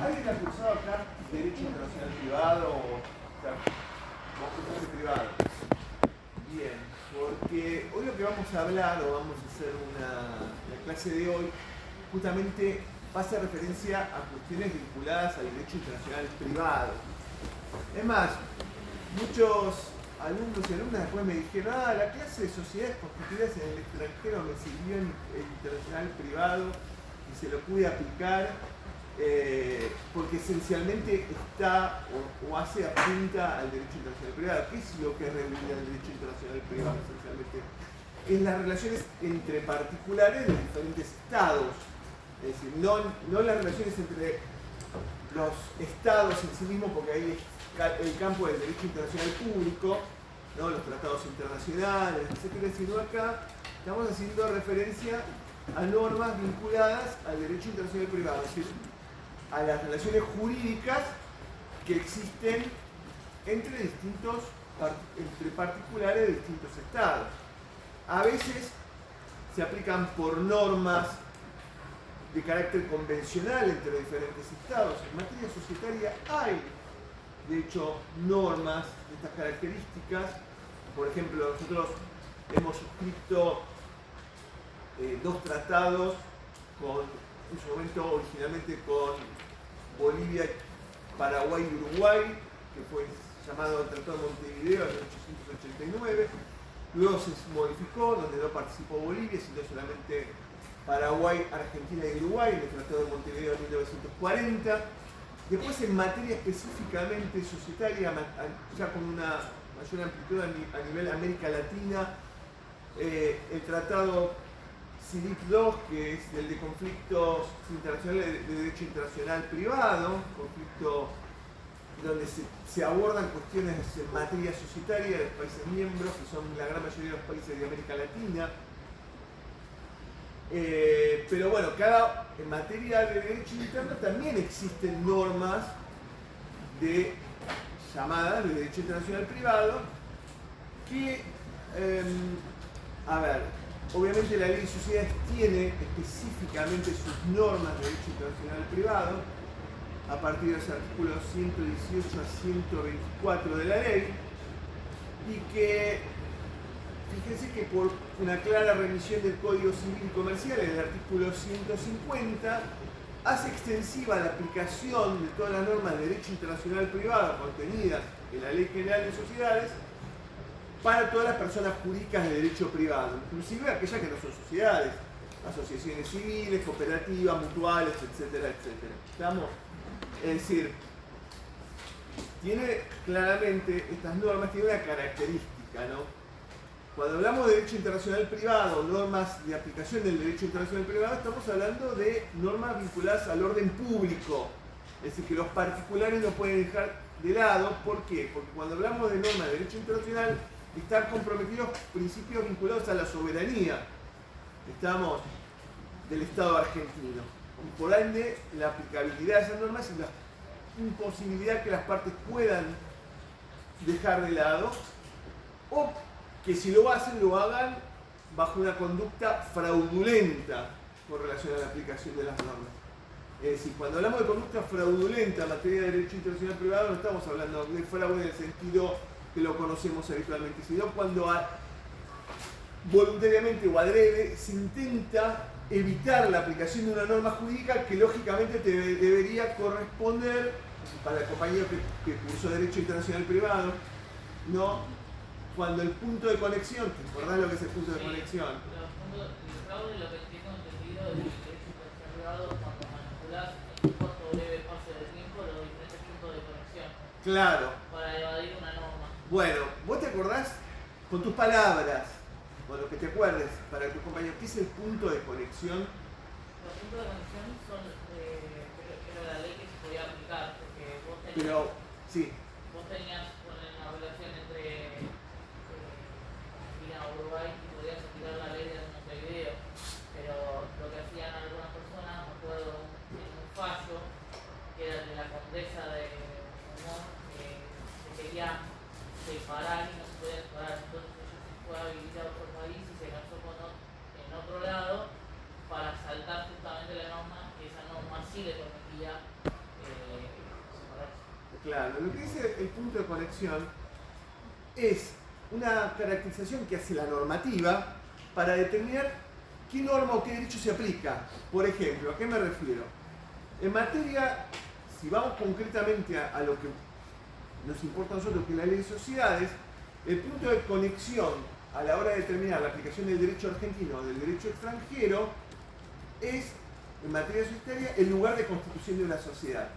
¿Alguien ha cursado acá Derecho Internacional Privado o concurso privado? Bien, porque hoy lo que vamos a hablar, o vamos a hacer la clase de hoy, justamente va a hacer referencia a cuestiones vinculadas al derecho internacional privado. Es más, muchos alumnos y alumnas después me dijeron, la clase de sociedades constituidas en el extranjero me sirvió en el internacional privado y se lo pude aplicar porque esencialmente está o hace apunta al derecho internacional privado. ¿Qué es lo que regula el derecho internacional privado esencialmente? Es las relaciones entre particulares de diferentes estados. Es decir, no las relaciones entre los estados en sí mismos, porque ahí es el campo del derecho internacional público, ¿no? Los tratados internacionales, etcétera, sino acá estamos haciendo referencia a normas vinculadas al derecho internacional privado, es decir, a las relaciones jurídicas que existen entre particulares de distintos estados. A veces se aplican por normas de carácter convencional entre diferentes estados. En materia societaria hay, de hecho, normas de estas características. Por ejemplo, nosotros hemos suscrito dos tratados en su momento originalmente con Bolivia, Paraguay y Uruguay, que fue llamado el Tratado de Montevideo en 1889. Luego se modificó, donde no participó Bolivia, sino solamente Paraguay, Argentina y Uruguay, en el Tratado de Montevideo en 1940. Después, en materia específicamente societaria, ya con una mayor amplitud a nivel América Latina, el Tratado CIDIC II, que es el de conflictos internacionales de derecho internacional privado, conflicto donde se abordan cuestiones en materia societaria de los países miembros, que son la gran mayoría de los países de América Latina. Pero bueno, en materia de derecho interno también existen normas llamadas de derecho internacional privado que, obviamente la ley de sociedades tiene específicamente sus normas de derecho internacional privado a partir de los artículos 118 a 124 de la ley, y que, fíjense que por una clara remisión del Código Civil y Comercial, en el artículo 150, hace extensiva la aplicación de todas las normas de derecho internacional privado contenidas en la Ley General de Sociedades para todas las personas jurídicas de derecho privado, inclusive aquellas que no son sociedades, asociaciones civiles, cooperativas, mutuales, etcétera, etcétera. ¿Estamos? Es decir, tiene claramente, estas normas tienen una característica, ¿no? Cuando hablamos de derecho internacional privado, normas de aplicación del derecho internacional privado, estamos hablando de normas vinculadas al orden público. Es decir, que los particulares no pueden dejar de lado. ¿Por qué? Porque cuando hablamos de normas de derecho internacional, están comprometidos principios vinculados a la soberanía, estamos, del Estado argentino. Y por ende, la aplicabilidad de esas normas y la imposibilidad que las partes puedan dejar de lado, o que si lo hacen, lo hagan bajo una conducta fraudulenta con relación a la aplicación de las normas. Es decir, cuando hablamos de conducta fraudulenta en materia de derecho internacional privado, no estamos hablando de fraude en el sentido que lo conocemos habitualmente, sino cuando voluntariamente o adrede se intenta evitar la aplicación de una norma jurídica que lógicamente debería corresponder para el compañero que cursó Derecho Internacional Privado, ¿no? Cuando el punto de conexión, ¿te acordás lo que es el punto de conexión? El fraude, lo que tengo entendido es el derecho internacional privado cuando manipulas en un corto o breve espacio de tiempo los diferentes puntos de conexión. Claro. Para evadir una norma. Bueno, vos te acordás con tus palabras, con lo que te acuerdes, para tus compañeros, ¿qué es el punto de conexión? Los puntos de conexión son era la ley que se podía aplicar, porque vos tenías, vos tenías una relación entre Argentina y Uruguay y podías aplicar la ley de Montevideo, pero lo que hacían algunas personas, me acuerdo en un fallo, que era el de la condesa de Monmón, que se quería separar y no se podía separar, entonces ella se fue a vivir a otro país y se casó en otro lado para saltar justamente la norma, que esa norma sí le permitía Claro, lo que dice el punto de conexión es una caracterización que hace la normativa para determinar qué norma o qué derecho se aplica. Por ejemplo, ¿a qué me refiero? En materia, si vamos concretamente a lo que nos importa a nosotros, que es la ley de sociedades, el punto de conexión a la hora de determinar la aplicación del derecho argentino o del derecho extranjero es, en materia societaria, el lugar de constitución de una sociedad.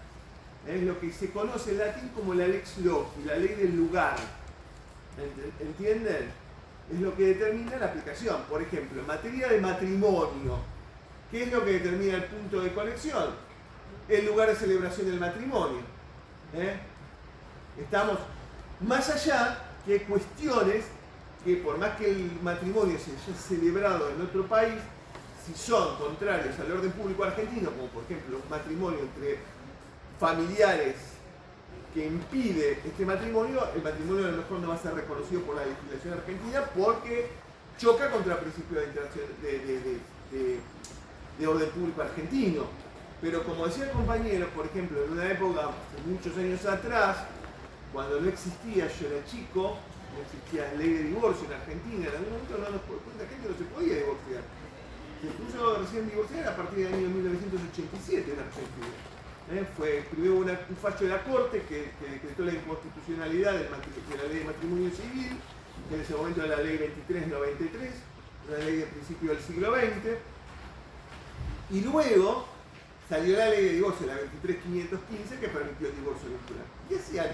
Es lo que se conoce en latín como la lex loci, la ley del lugar. ¿Entienden? Es lo que determina la aplicación. Por ejemplo, en materia de matrimonio, ¿qué es lo que determina el punto de conexión? El lugar de celebración del matrimonio. Estamos más allá que cuestiones que, por más que el matrimonio se haya celebrado en otro país, si son contrarios al orden público argentino, como por ejemplo un matrimonio entre familiares que impide este matrimonio, el matrimonio a lo mejor no va a ser reconocido por la legislación argentina porque choca contra el principio de interacción de orden público argentino. Pero como decía el compañero, por ejemplo, en una época, hace muchos años atrás, cuando no existía, yo era chico, no existía ley de divorcio en Argentina, en algún momento no nos cuenta gente no se podía divorciar. Se puso recién divorciar a partir del año 1987 en Argentina. Fue primero un fallo de la Corte que decretó la inconstitucionalidad de la ley de matrimonio civil, que en ese momento era la ley 2393, una ley de principio del siglo XX, y luego salió la ley de divorcio, la 23515, que permitió el divorcio vincular. ¿Qué hacían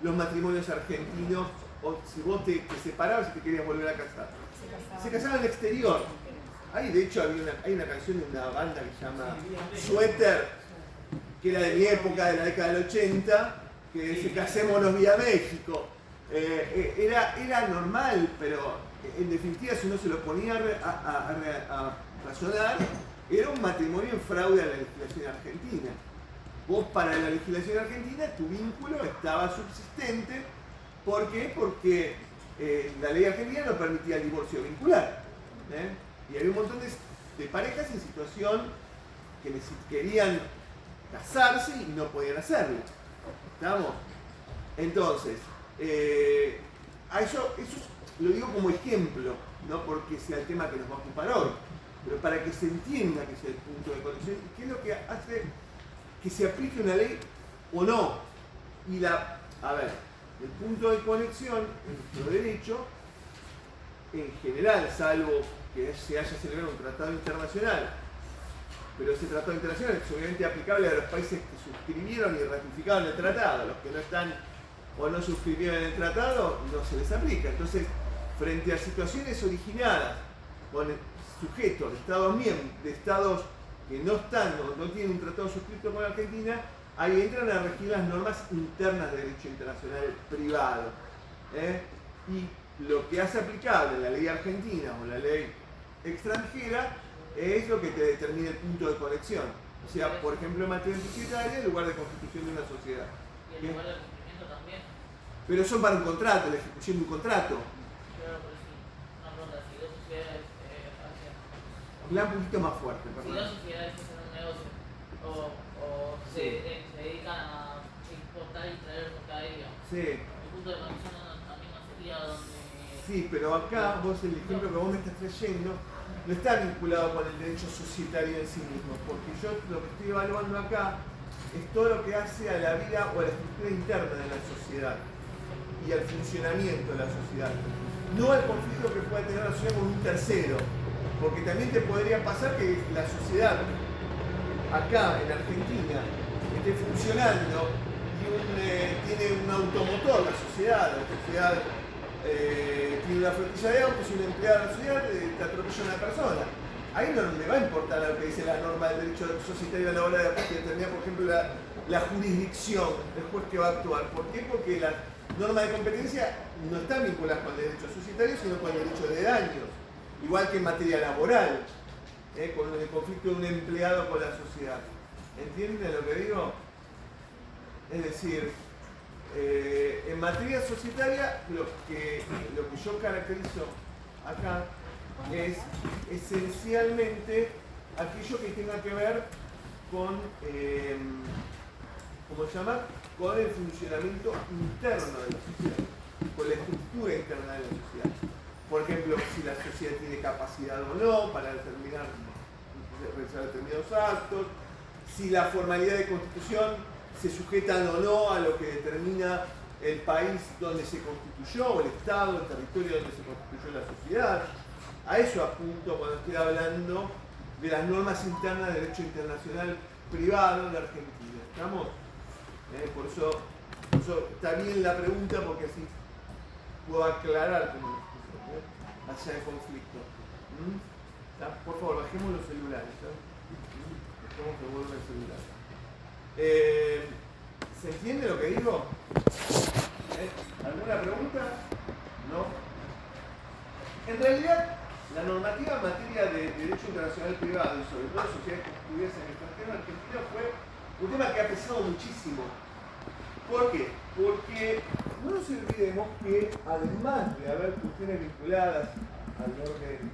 los matrimonios argentinos? O si vos te separabas y te querías volver a casar, se casaban en el exterior. Ahí de hecho hay una canción de una banda que se llama Suéter, que era de mi época, de la década del 80, que dice casémonos vía México. Era normal, pero en definitiva si uno se lo ponía a razonar, era un matrimonio en fraude a la legislación argentina. Vos para la legislación argentina tu vínculo estaba subsistente. ¿Por qué? Porque la ley argentina no permitía el divorcio vincular. Y había un montón de parejas en situación que querían casarse y no podían hacerlo. ¿Estamos? Entonces, eso lo digo como ejemplo, no porque sea el tema que nos va a ocupar hoy, pero para que se entienda que es el punto de conexión y qué es lo que hace que se aplique una ley o no. Y el punto de conexión en nuestro derecho, en general, salvo que se haya celebrado un tratado internacional, pero ese tratado internacional es obviamente aplicable a los países que suscribieron y ratificaron el tratado. Los que no están o no suscribieron el tratado no se les aplica. Entonces, frente a situaciones originadas con sujetos de estados que no están o no tienen un tratado suscrito con Argentina, ahí entran a regir las normas internas de derecho internacional privado. Y lo que hace aplicable la ley argentina o la ley extranjera es lo que te determina el punto de conexión. O sea, por ejemplo, en materia societaria, el lugar de constitución de una sociedad. Y el lugar de cumplimiento también. Pero son para un contrato, la ejecución de un contrato. Claro, pero sí. Una pregunta, si dos sociedades hacen... Habla un poquito más fuerte, perdón. Si dos sociedades hacen un negocio o se dedican a importar y traer mercadería, sí. El punto de conexión también no sería donde... Sí, pero acá vos el ejemplo que vos me estás trayendo no está vinculado con el derecho societario en sí mismo, porque yo lo que estoy evaluando acá es todo lo que hace a la vida o a la estructura interna de la sociedad y al funcionamiento de la sociedad, no al conflicto que pueda tener la sociedad con un tercero, porque también te podría pasar que la sociedad acá en Argentina esté funcionando y tiene un automotor, la sociedad tiene una flotilla de autos y un empleado de la sociedad te atropella a una persona. Ahí no le va a importar lo que dice la norma del derecho societario a la hora de determinar, por ejemplo, la jurisdicción del juez que va a actuar. ¿Por qué? Porque las normas de competencia no están vinculadas con el derecho societario, sino con el derecho de daños. Igual que en materia laboral, con el conflicto de un empleado con la sociedad. ¿Entienden lo que digo? Es decir, en materia societaria, lo que yo caracterizo acá es esencialmente aquello que tenga que ver con ¿cómo se llama? Con el funcionamiento interno de la sociedad, con la estructura interna de la sociedad. Por ejemplo, si la sociedad tiene capacidad o no para realizar determinados actos, si la formalidad de constitución se sujetan o no a lo que determina el país donde se constituyó, el Estado, el territorio donde se constituyó la sociedad. A eso apunto cuando estoy hablando de las normas internas de derecho internacional privado de Argentina. ¿Estamos? Por eso está bien la pregunta, porque así puedo aclarar cómo hacia el conflicto. Por favor, bajemos los celulares. Dejemos que vuelva el celular. ¿Se entiende lo que digo? ¿Alguna pregunta? ¿No? En realidad, la normativa en materia de derecho internacional privado y sobre todo sociedades constituidas en el extranjero en Argentina fue un tema que ha pesado muchísimo. ¿Por qué? Porque no nos olvidemos que además de haber cuestiones vinculadas al orden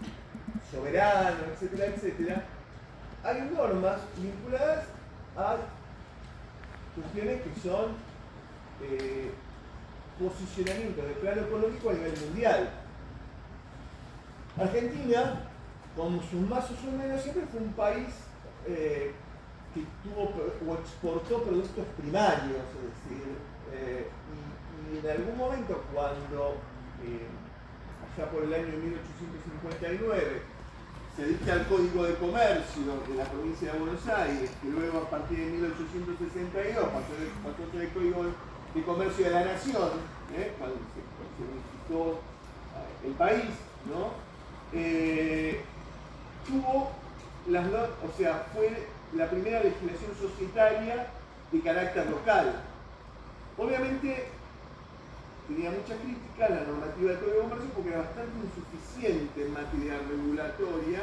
soberano, etcétera, etcétera, hay normas vinculadas a cuestiones que son posicionamiento de plano económico a nivel mundial. Argentina, como sus más o sus menos, siempre fue un país que tuvo o exportó productos primarios, es decir, y en algún momento cuando, allá por el año 1859, se dicta el Código de Comercio de la provincia de Buenos Aires, que luego a partir de 1862 pasó a ser el Código de Comercio de la Nación, cuando se unificó el país, ¿no? Fue la primera legislación societaria de carácter local. Obviamente tenía mucha crítica a la normativa del Código de Comercio porque era bastante insuficiente en materia regulatoria,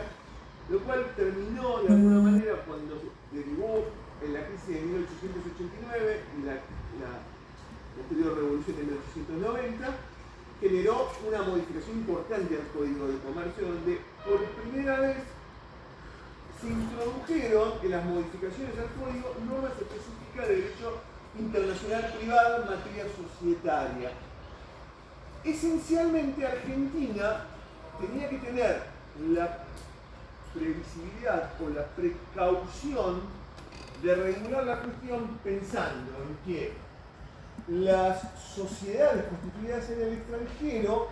lo cual terminó de alguna manera cuando derivó en la crisis de 1889 y la posterior revolución de 1890, generó una modificación importante al Código de Comercio, donde por primera vez se introdujeron en las modificaciones al código normas específicas de derecho internacional privado en materia societaria. Esencialmente Argentina tenía que tener la previsibilidad o la precaución de regular la cuestión pensando en que las sociedades constituidas en el extranjero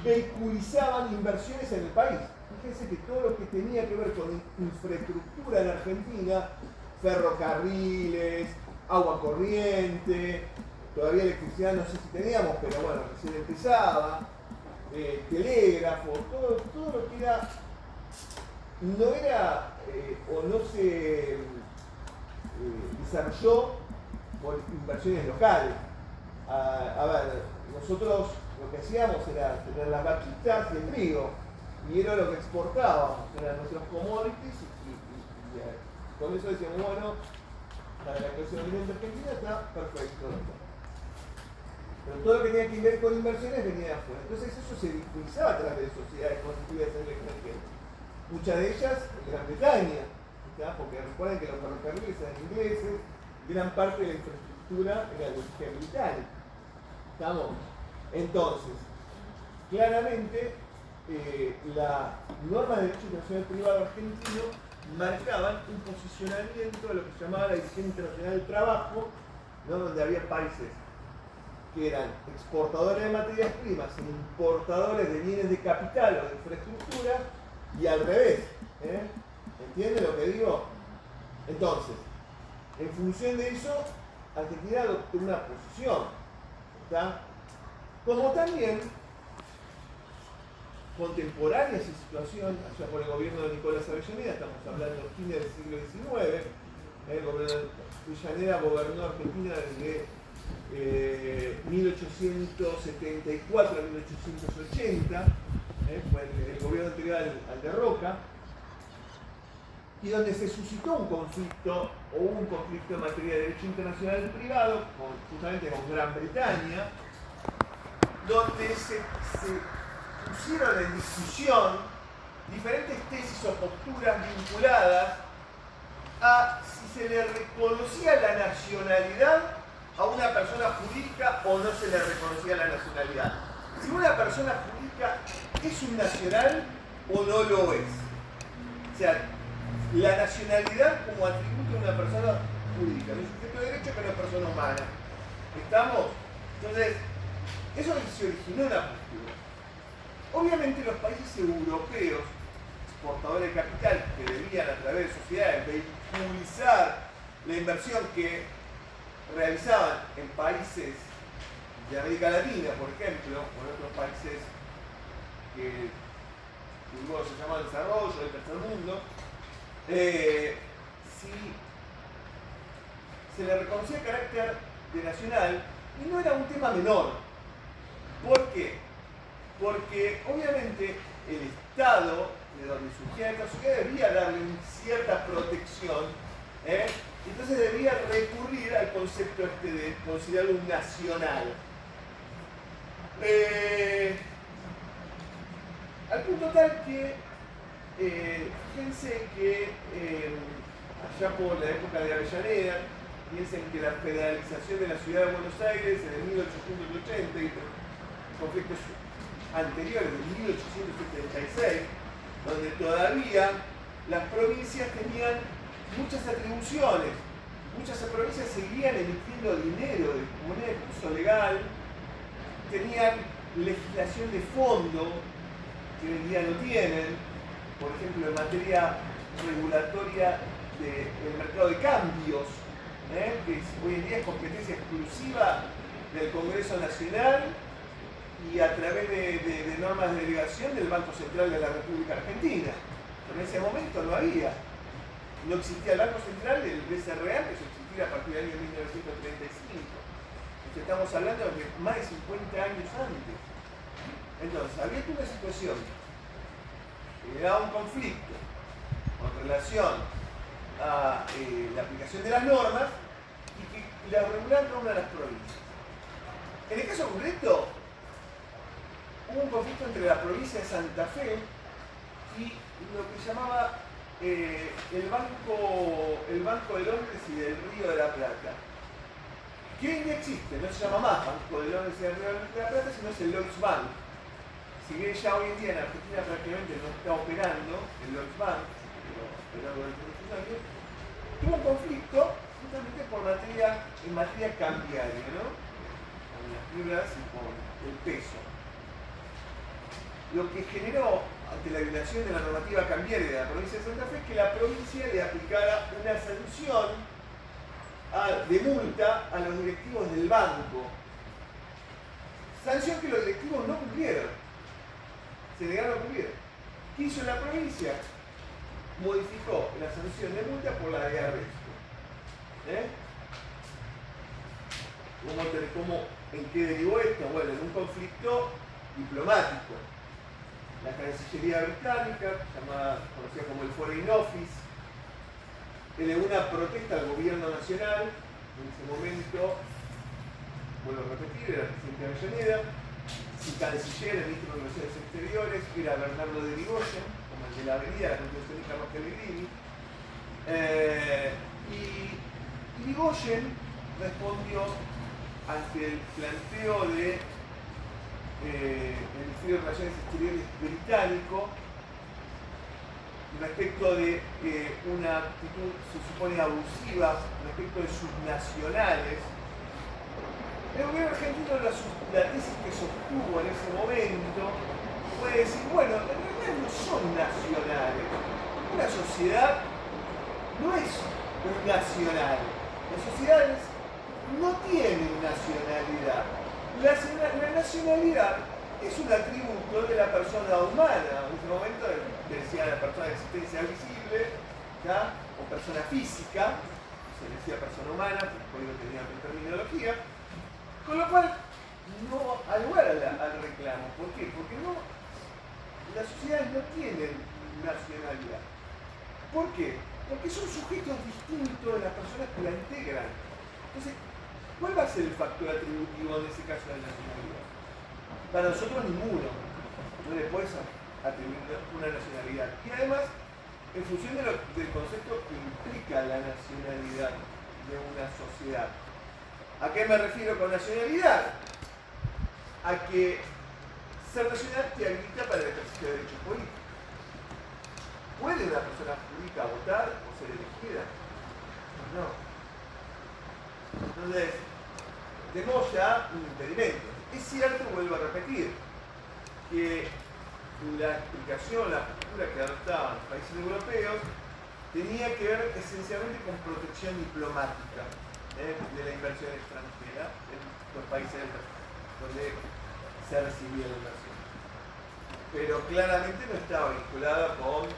vehiculizaban inversiones en el país. Fíjense que todo lo que tenía que ver con infraestructura en Argentina, ferrocarriles, agua corriente, todavía electricidad no sé si teníamos, pero bueno, recién empezaba, telégrafos, todo lo que era, no era o no se desarrolló por inversiones locales. A ver, nosotros lo que hacíamos era tener las vaquitas y el trigo, y era lo que exportábamos, eran nuestros commodities, y con eso decíamos, bueno, para la clase dominante argentina está perfecto. Pero todo lo que tenía que ver con inversiones venía de afuera. Entonces eso se difuminaba a través de sociedades constituidas en el extranjero. Muchas de ellas en Gran Bretaña, ¿está? Porque recuerden que los ferrocarriles eran ingleses, gran parte de la infraestructura era de origen británico. ¿Estamos? Entonces, claramente, las normas de derecho internacional privado argentino marcaban un posicionamiento de lo que se llamaba la División Internacional del Trabajo, ¿no? Donde había países que eran exportadores de materias primas e importadores de bienes de capital o de infraestructura, y al revés. ¿Entiende lo que digo? Entonces, en función de eso, Argentina adoptó una posición, ¿está? Como también contemporánea esa situación, allá por el gobierno de Nicolás Avellaneda, estamos hablando de fines del siglo XIX, el gobierno de Avellaneda gobernó Argentina desde 1874 a 1880, fue el gobierno anterior al de Roca, y donde se suscitó un conflicto, o hubo un conflicto en materia de derecho internacional privado, justamente con Gran Bretaña, donde se pusieron en discusión diferentes tesis o posturas vinculadas a si se le reconocía la nacionalidad a una persona jurídica o no se le reconocía la nacionalidad. Si una persona jurídica es un nacional o no lo es. O sea, la nacionalidad como atributo de una persona jurídica, no es sujeto de derecho, pero es persona humana. ¿Estamos? Entonces, eso es lo que se originó en la postura. Obviamente los países europeos, exportadores de capital, que debían a través de sociedades vehiculizar la inversión que realizaban en países de América Latina, por ejemplo, o en otros países que luego se llaman desarrollo, el tercer mundo, si se le reconocía carácter de nacional, y no era un tema menor. ¿Por qué? Porque obviamente el Estado, de donde surgía esta sociedad, debía darle cierta protección, entonces debía recurrir al concepto de considerarlo un nacional. Al punto tal que, fíjense que allá por la época de Avellaneda, piensen que la federalización de la ciudad de Buenos Aires en el 1880 y conflictos anteriores, de 1876, donde todavía las provincias tenían muchas atribuciones, muchas provincias seguían emitiendo dinero de moneda de curso legal, tenían legislación de fondo, que hoy en día no tienen, por ejemplo en materia regulatoria del mercado de cambios, que hoy en día es competencia exclusiva del Congreso Nacional y a través de normas de delegación del Banco Central de la República Argentina. Pero en ese momento no había. No existía el Banco Central del BCRA, que existía a partir del año 1935. Entonces estamos hablando de más de 50 años antes. Entonces, había una situación que era un conflicto con relación a la aplicación de las normas y que la regulaban cada una de las provincias. En el caso concreto, hubo un conflicto entre la provincia de Santa Fe y lo que llamaba el Banco de Londres y del Río de la Plata, que hoy en día existe, no se llama más Banco de Londres y del Río de la Plata, sino es el Lloyds Bank. Si bien ya hoy en día en Argentina prácticamente no está operando el Lloyds Bank, pero operó durante muchos años, tuvo un conflicto justamente en materia cambiaria, ¿no? Con las libras y con el peso. Lo que generó, ante la violación de la normativa cambiaria de la provincia de Santa Fe, es que la provincia le aplicara una sanción de multa a los directivos del banco. Sanción que los directivos no cumplieron. Se negaron a cumplir. ¿Qué hizo la provincia? Modificó la sanción de multa por la de arresto. ¿En qué derivó esto? Bueno, en un conflicto diplomático. La Cancillería británica, conocida como el Foreign Office, elevó una protesta al gobierno nacional. En ese momento, vuelvo a repetir, era el presidente Avellaneda. Su canciller, el ministro de Relaciones Exteriores, era Bernardo de Irigoyen, como el de la avenida, la Constitución de Carlos Pellegrini. Y Irigoyen respondió ante el planteo del Ministerio de Relaciones Exteriores británico respecto de una actitud, se supone, abusiva respecto de sus nacionales. El gobierno argentino, la tesis que sostuvo en ese momento fue decir, bueno, en realidad no son nacionales. Una sociedad no es un nacional. Las sociedades no tienen nacionalidad. La nacionalidad es un atributo de la persona humana. En ese momento decía la persona de existencia visible, ¿ya? O persona física, se decía persona humana, porque no tenía otra terminología. Con lo cual, no da lugar al reclamo. ¿Por qué? Porque las sociedades no tienen nacionalidad. ¿Por qué? Porque son sujetos distintos de las personas que la integran. Entonces, ¿cuál va a ser el factor atributivo en ese caso de la nacionalidad? Para nosotros ninguno. No le puedes atribuir una nacionalidad. Y además, en función del concepto que implica la nacionalidad de una sociedad. ¿A qué me refiero con nacionalidad? A que ser nacional te habilita para el ejercicio de derechos políticos. ¿Puede una persona jurídica votar o ser elegida? No. Entonces, tenemos ya un impedimento. Es cierto, vuelvo a repetir, que la explicación, la postura que adoptaban los países europeos tenía que ver esencialmente con protección diplomática de la inversión extranjera en los países donde se recibía la inversión. Pero claramente no estaba vinculada con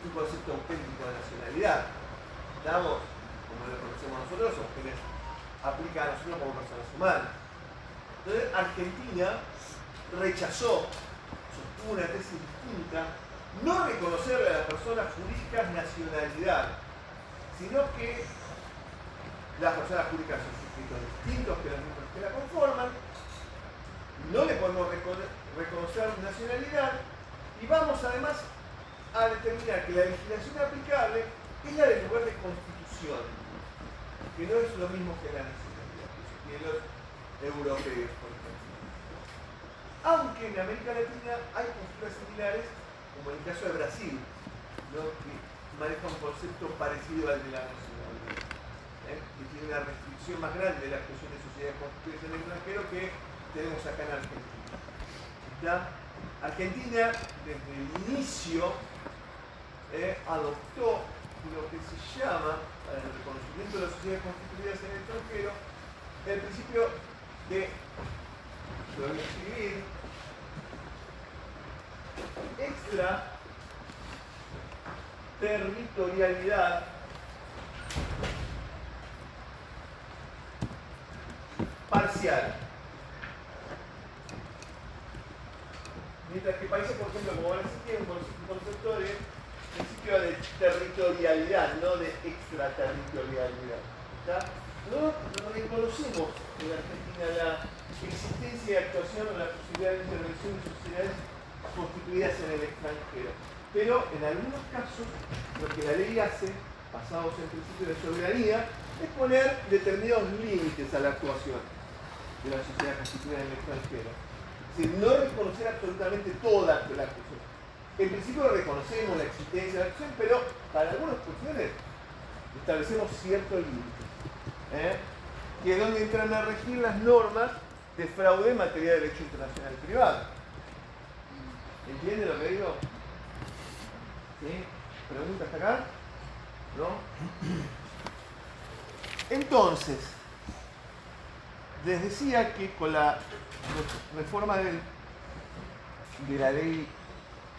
un concepto auténtico de nacionalidad. Estamos, como lo conocemos nosotros, son quienes aplican a nosotros como personas humanas. Entonces Argentina rechazó, sostuvo una tesis distinta, no reconocerle a las personas jurídicas nacionalidad, sino que las personas jurídicas son sujetos distintos que los miembros que la conforman, no le podemos reconocer nacionalidad y vamos además a determinar que la legislación aplicable es la del lugar de constitución, que no es lo mismo que la nacionalidad, que los europeos, por ejemplo. Aunque en América Latina hay posturas similares, como en el caso de Brasil, ¿no?, que maneja un concepto parecido al de la nacionalidad, que tiene una restricción más grande de la expresión de sociedades constituidas en el extranjero que tenemos acá en Argentina. ¿Está? Argentina, desde el inicio, adoptó lo que se llama, para el reconocimiento de las sociedades constituidas en el extranjero, el principio de, lo voy a escribir, extraterritorialidad parcial. Mientras que países, por ejemplo, como Brasil, tienen un concepto de principio de territorialidad, no de extraterritorialidad. No reconocemos en Argentina la existencia y actuación o la posibilidad de intervención de sociedades constituidas en el extranjero. Pero en algunos casos, lo que la ley hace, basados en principios de soberanía, es poner determinados límites a la actuación de la sociedad constituida en el extranjero. Es decir, no reconocer absolutamente toda la actuación. En principio reconocemos la existencia de la acción, pero para algunas cuestiones establecemos ciertos límites, que es donde entran a regir las normas de fraude en materia de derecho internacional privado. ¿Entiende lo que digo? ¿Sí? ¿Preguntas hasta acá? ¿No? Entonces, les decía que con la reforma de la ley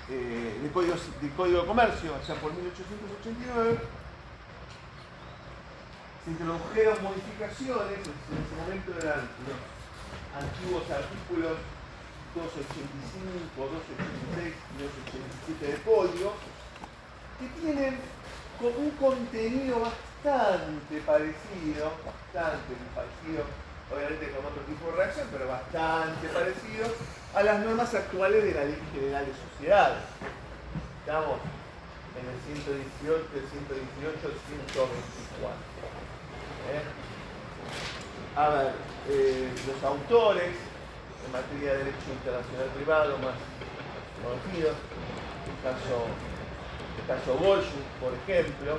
del Código de Comercio, allá por 1889, se introdujeron modificaciones, en ese momento eran los antiguos artículos 285, 286 y 287 del Código, que tienen un contenido bastante parecido, obviamente con otro tipo de reacción, pero bastante parecido a las normas actuales de la Ley General de Sociedades. Estamos en el 118, el 118, el 124. A ver, los autores en materia de derecho internacional privado más conocidos, el caso Bolshoi, por ejemplo,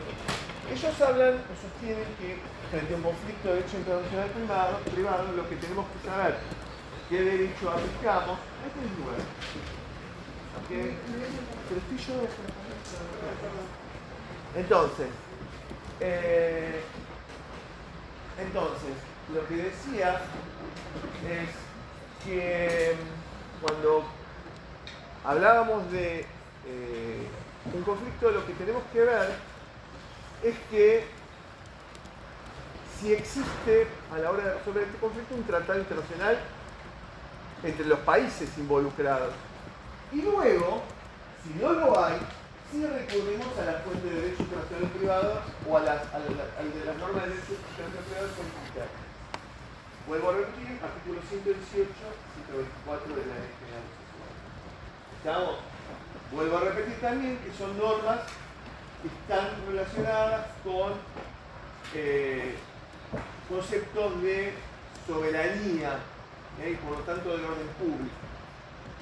ellos hablan o sostienen que frente a un conflicto de derecho internacional privado, lo que tenemos que saber qué derecho aplicamos. Este es el lugar. ¿Okay? Pero estoy yo de entonces, lo que decía es que cuando hablábamos de un conflicto, lo que tenemos que ver es que si existe a la hora de resolver este conflicto un tratado internacional entre los países involucrados. Y luego, si no lo hay, sí recurrimos a la fuente de derecho internacional privado o al de las normas de derecho internacional privado comunitario. Vuelvo a repetir, artículo 118, 124 de la Ley General de Sociedades. ¿Estamos? Vuelvo a repetir también que son normas que están relacionadas con conceptos de soberanía y por lo tanto de orden público.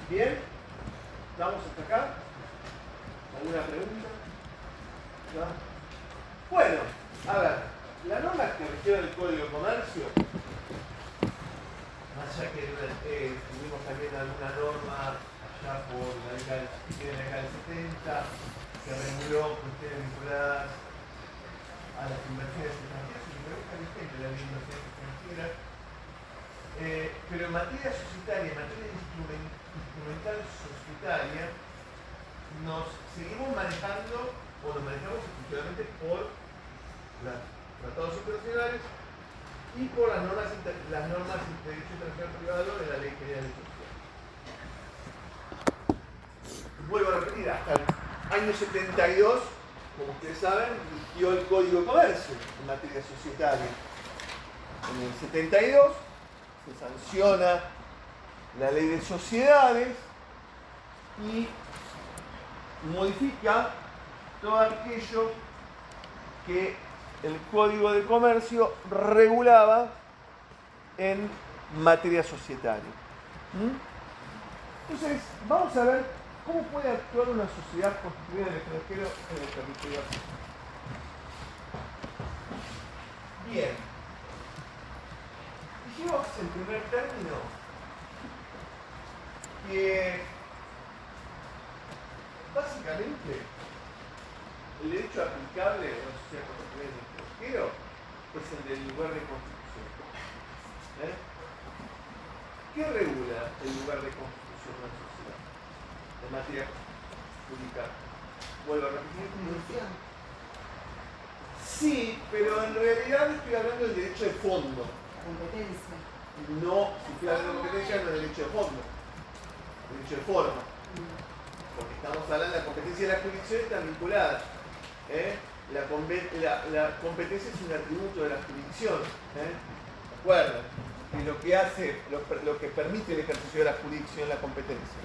¿Bien? ¿Estamos hasta acá? ¿Alguna pregunta? ¿No? Bueno, a ver, la norma que requiere el Código de Comercio, más allá que tuvimos también alguna norma allá por la década del 70 que reguló cuestiones vinculadas a las inversiones extranjeras, y creo que está vigente la ley de inversiones extranjeras, pero en materia societaria, en materia instrumental societaria, nos seguimos manejando, o nos manejamos exclusivamente por los tratados internacionales y por las normas de derecho internacional privado de la Ley General de Sociedades. Vuelvo a repetir, hasta el año 72, como ustedes saben, rigió el Código de Comercio en materia societaria. En el 72 se sanciona la Ley de Sociedades y modifica todo aquello que el Código de Comercio regulaba en materia societaria. Entonces, vamos a ver cómo puede actuar una sociedad constituida en el extranjero en el territorio argentino. Bien. Dijimos en primer término que básicamente el derecho aplicable a una sociedad constituida en el extranjero es el del lugar de constitución. ¿Qué regula el lugar de constitución de una sociedad en materia jurídica? Vuelvo a repetir. Sí, pero en realidad estoy hablando del derecho de fondo. Competencia. No, si estoy hablando de competencia, no es derecho de fondo, derecho de forma. Porque estamos hablando de la competencia y la jurisdicción están vinculadas. La competencia es un atributo de la jurisdicción. Recuerden que lo que hace, lo que permite el ejercicio de la jurisdicción es la competencia.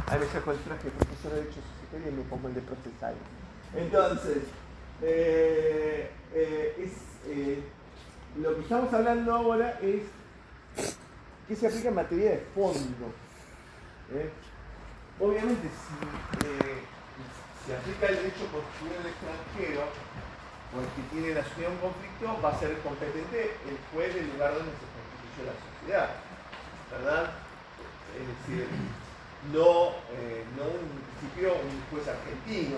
Ahí me saco el traje de profesor de Derecho Societario y me pongo el de procesal. Entonces, lo que estamos hablando ahora es que se aplica en materia de fondo. Obviamente, si aplica el derecho constitucional del extranjero, o el que tiene la sociedad en conflicto, va a ser competente el juez del lugar donde se constituyó la sociedad, ¿verdad? Es decir, no en principio un juez argentino,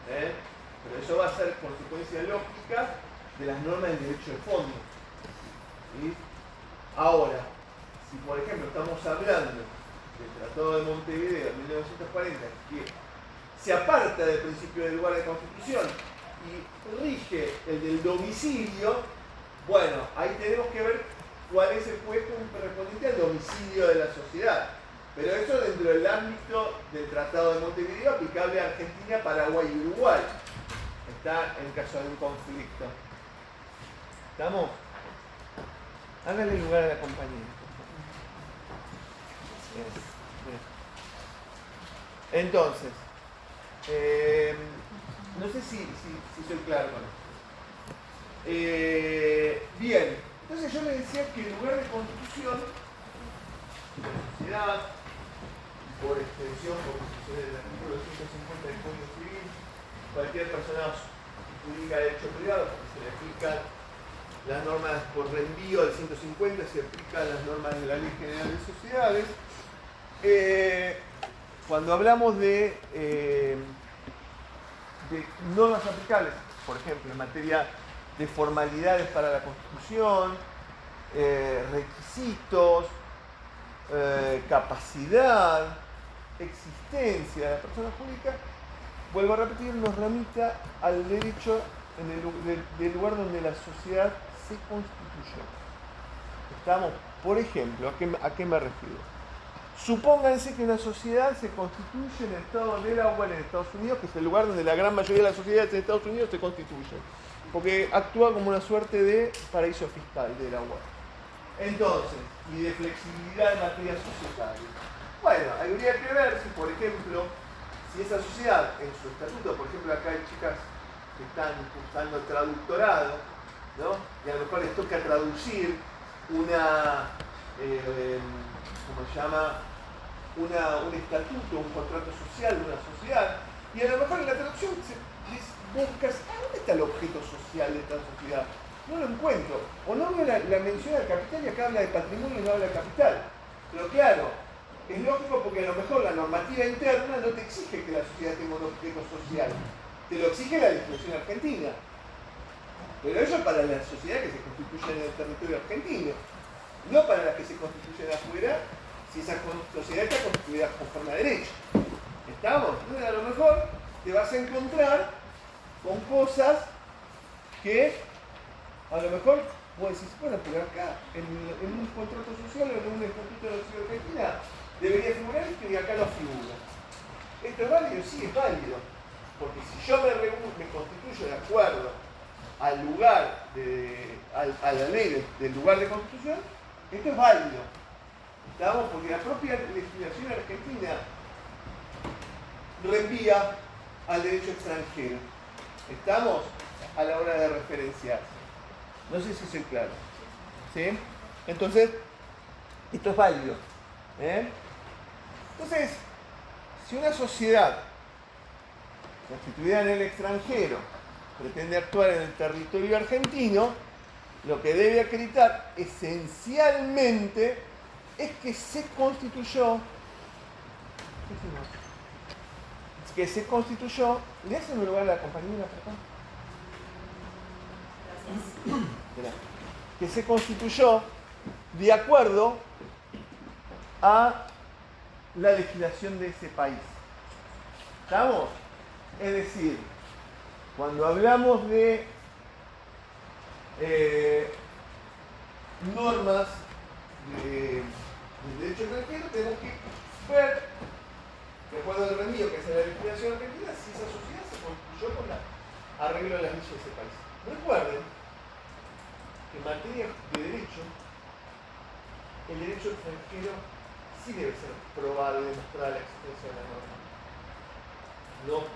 pero eso va a ser consecuencia lógica de las normas del derecho de fondo. ¿Sí? Ahora, si por ejemplo estamos hablando del Tratado de Montevideo de 1940, que se aparta del principio del lugar de constitución y rige el del domicilio, bueno, ahí tenemos que ver cuál es el juez correspondiente al domicilio de la sociedad. Pero eso dentro del ámbito del Tratado de Montevideo aplicable a Argentina, Paraguay y Uruguay. Está en caso de un conflicto. ¿Estamos? Háganle lugar a la compañía. Bien, bien. Entonces, no sé si soy claro con esto. Bien, entonces yo les decía que el lugar de constitución de la sociedad, por extensión, por disposiciones del artículo 150 del Código Civil, cualquier persona jurídica de derecho privado, porque se le aplican las normas por reenvío del 150, se aplican las normas de la Ley General de Sociedades. Cuando hablamos de normas aplicables, por ejemplo, en materia de formalidades para la Constitución, requisitos, capacidad, existencia de la persona jurídica, vuelvo a repetir, nos remita al derecho del lugar donde la sociedad se constituyó. Estamos, por ejemplo, ¿a qué me refiero? Supónganse que una sociedad se constituye en el estado de Delaware, en Estados Unidos, que es el lugar donde la gran mayoría de las sociedades en Estados Unidos se constituyen, porque actúa como una suerte de paraíso fiscal de Delaware. Entonces, y de flexibilidad en materia societaria. Bueno, habría que ver si, por ejemplo, si esa sociedad en su estatuto, por ejemplo, acá hay chicas que están cursando traductorado, ¿no? Y a lo mejor les toca traducir una, ¿cómo se llama? Un estatuto, un contrato social de una sociedad, y a lo mejor en la traducción les buscas, ¿dónde está el objeto social de esta sociedad? No lo encuentro, o no veo la mención al capital y acá habla de patrimonio y no habla de capital. Pero claro, es lógico porque a lo mejor la normativa interna no te exige que la sociedad tenga un objeto social, te lo exige la legislación argentina. Pero eso es para la sociedad que se constituye en el territorio argentino, no para las que se constituyen afuera, si esa sociedad está constituida conforme a derecho. ¿Estamos? Entonces a lo mejor te vas a encontrar con cosas que a lo mejor vos decís, bueno, pero acá en un contrato social o en un estatuto de la sociedad argentina debería figurar esto y acá no figura. ¿Esto es válido? Sí, es válido. Porque si yo me constituyo de acuerdo al lugar, a la ley del lugar de constitución, esto es válido. ¿Estamos? Porque la propia legislación argentina reenvía al derecho extranjero. ¿Estamos? A la hora de referenciarse. No sé si soy claro. ¿Sí? Entonces, esto es válido. Entonces, si una sociedad constituida en el extranjero pretende actuar en el territorio argentino, lo que debe acreditar esencialmente es que se constituyó. ¿Le hacen un lugar a la compañera, perdón? Que se constituyó de acuerdo a la legislación de ese país. ¿Estamos? Es decir, cuando hablamos de normas del derecho extranjero, tenemos que ver, de acuerdo al reenvío que es la legislación argentina, si esa sociedad se constituyó con arreglo de las leyes de ese país. Recuerden que en materia de derecho, el derecho extranjero sí debe ser probado y demostrada la existencia de la norma.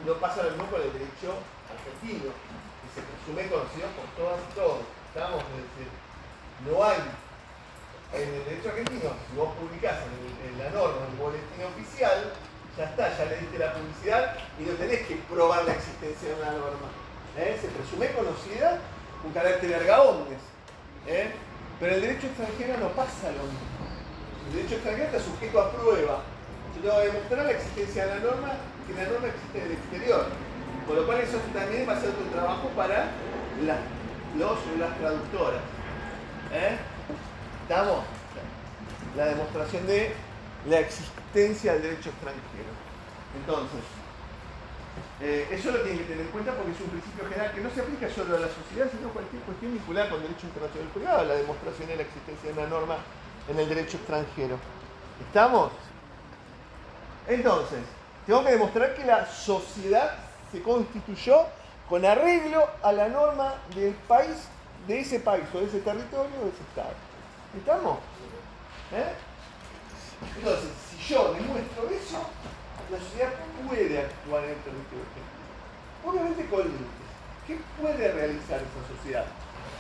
No pasa lo mismo con el derecho argentino, que se presume conocido por todas y todos. Estamos, es decir, no hay en el derecho argentino, si vos publicás en la norma, en el boletín oficial, ya está, ya le diste la publicidad y no tenés que probar la existencia de una norma. Se presume conocida con carácter erga omnes. Pero el derecho extranjero no pasa lo mismo. El derecho extranjero está sujeto a prueba. Yo tengo que demostrar la existencia de la norma, que la norma existe en el exterior. Con lo cual eso también va a ser un trabajo para los o las traductoras. ¿Estamos? La demostración de la existencia del derecho extranjero. Entonces, eso lo tienen que tener en cuenta porque es un principio general que no se aplica solo a la sociedad, sino a cualquier cuestión vinculada con derecho internacional privado, la demostración de la existencia de una norma en el derecho extranjero. ¿Estamos? Entonces, tengo que demostrar que la sociedad se constituyó con arreglo a la norma del país, de ese país, o de ese territorio, o de ese estado. ¿Estamos? Entonces, si yo demuestro eso, la sociedad puede actuar en el territorio argentino. Obviamente con límites. ¿Qué puede realizar esa sociedad?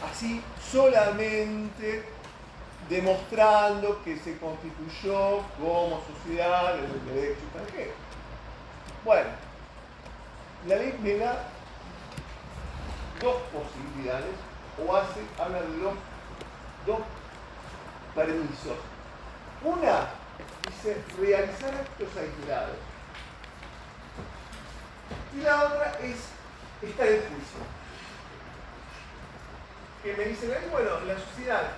Así solamente demostrando que se constituyó como sociedad en el derecho extranjero. Bueno, la ley me da dos posibilidades, o habla de dos permisos. Una dice realizar actos aislados. Y la otra es estar en juicio. Que me dice, bueno, la sociedad,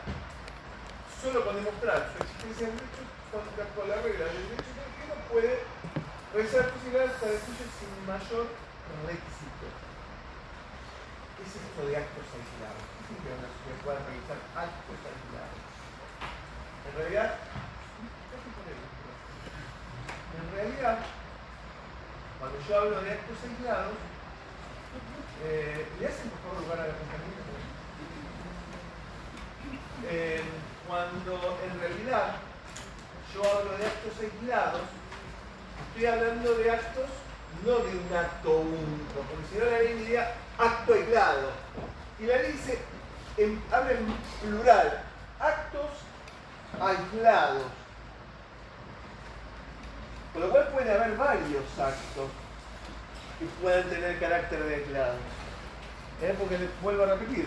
solo con demostrar su existencia en derecho, con la regla del derecho extranjero, puede realizar actos aislados hasta el juicio sin mayor requisito. ¿Qué es esto de actos aislados? ¿Qué significa que una sociedad pueda realizar actos aislados? En realidad, cuando yo hablo de actos aislados, ¿le hacen por favor lugar a la compañía? Cuando en realidad yo hablo de actos aislados, estoy hablando de actos, no de un acto único, porque si no la ley diría acto aislado. Y la ley dice, habla en plural, actos aislados. Por lo cual pueden haber varios actos que puedan tener carácter de aislado. Porque les vuelvo a repetir,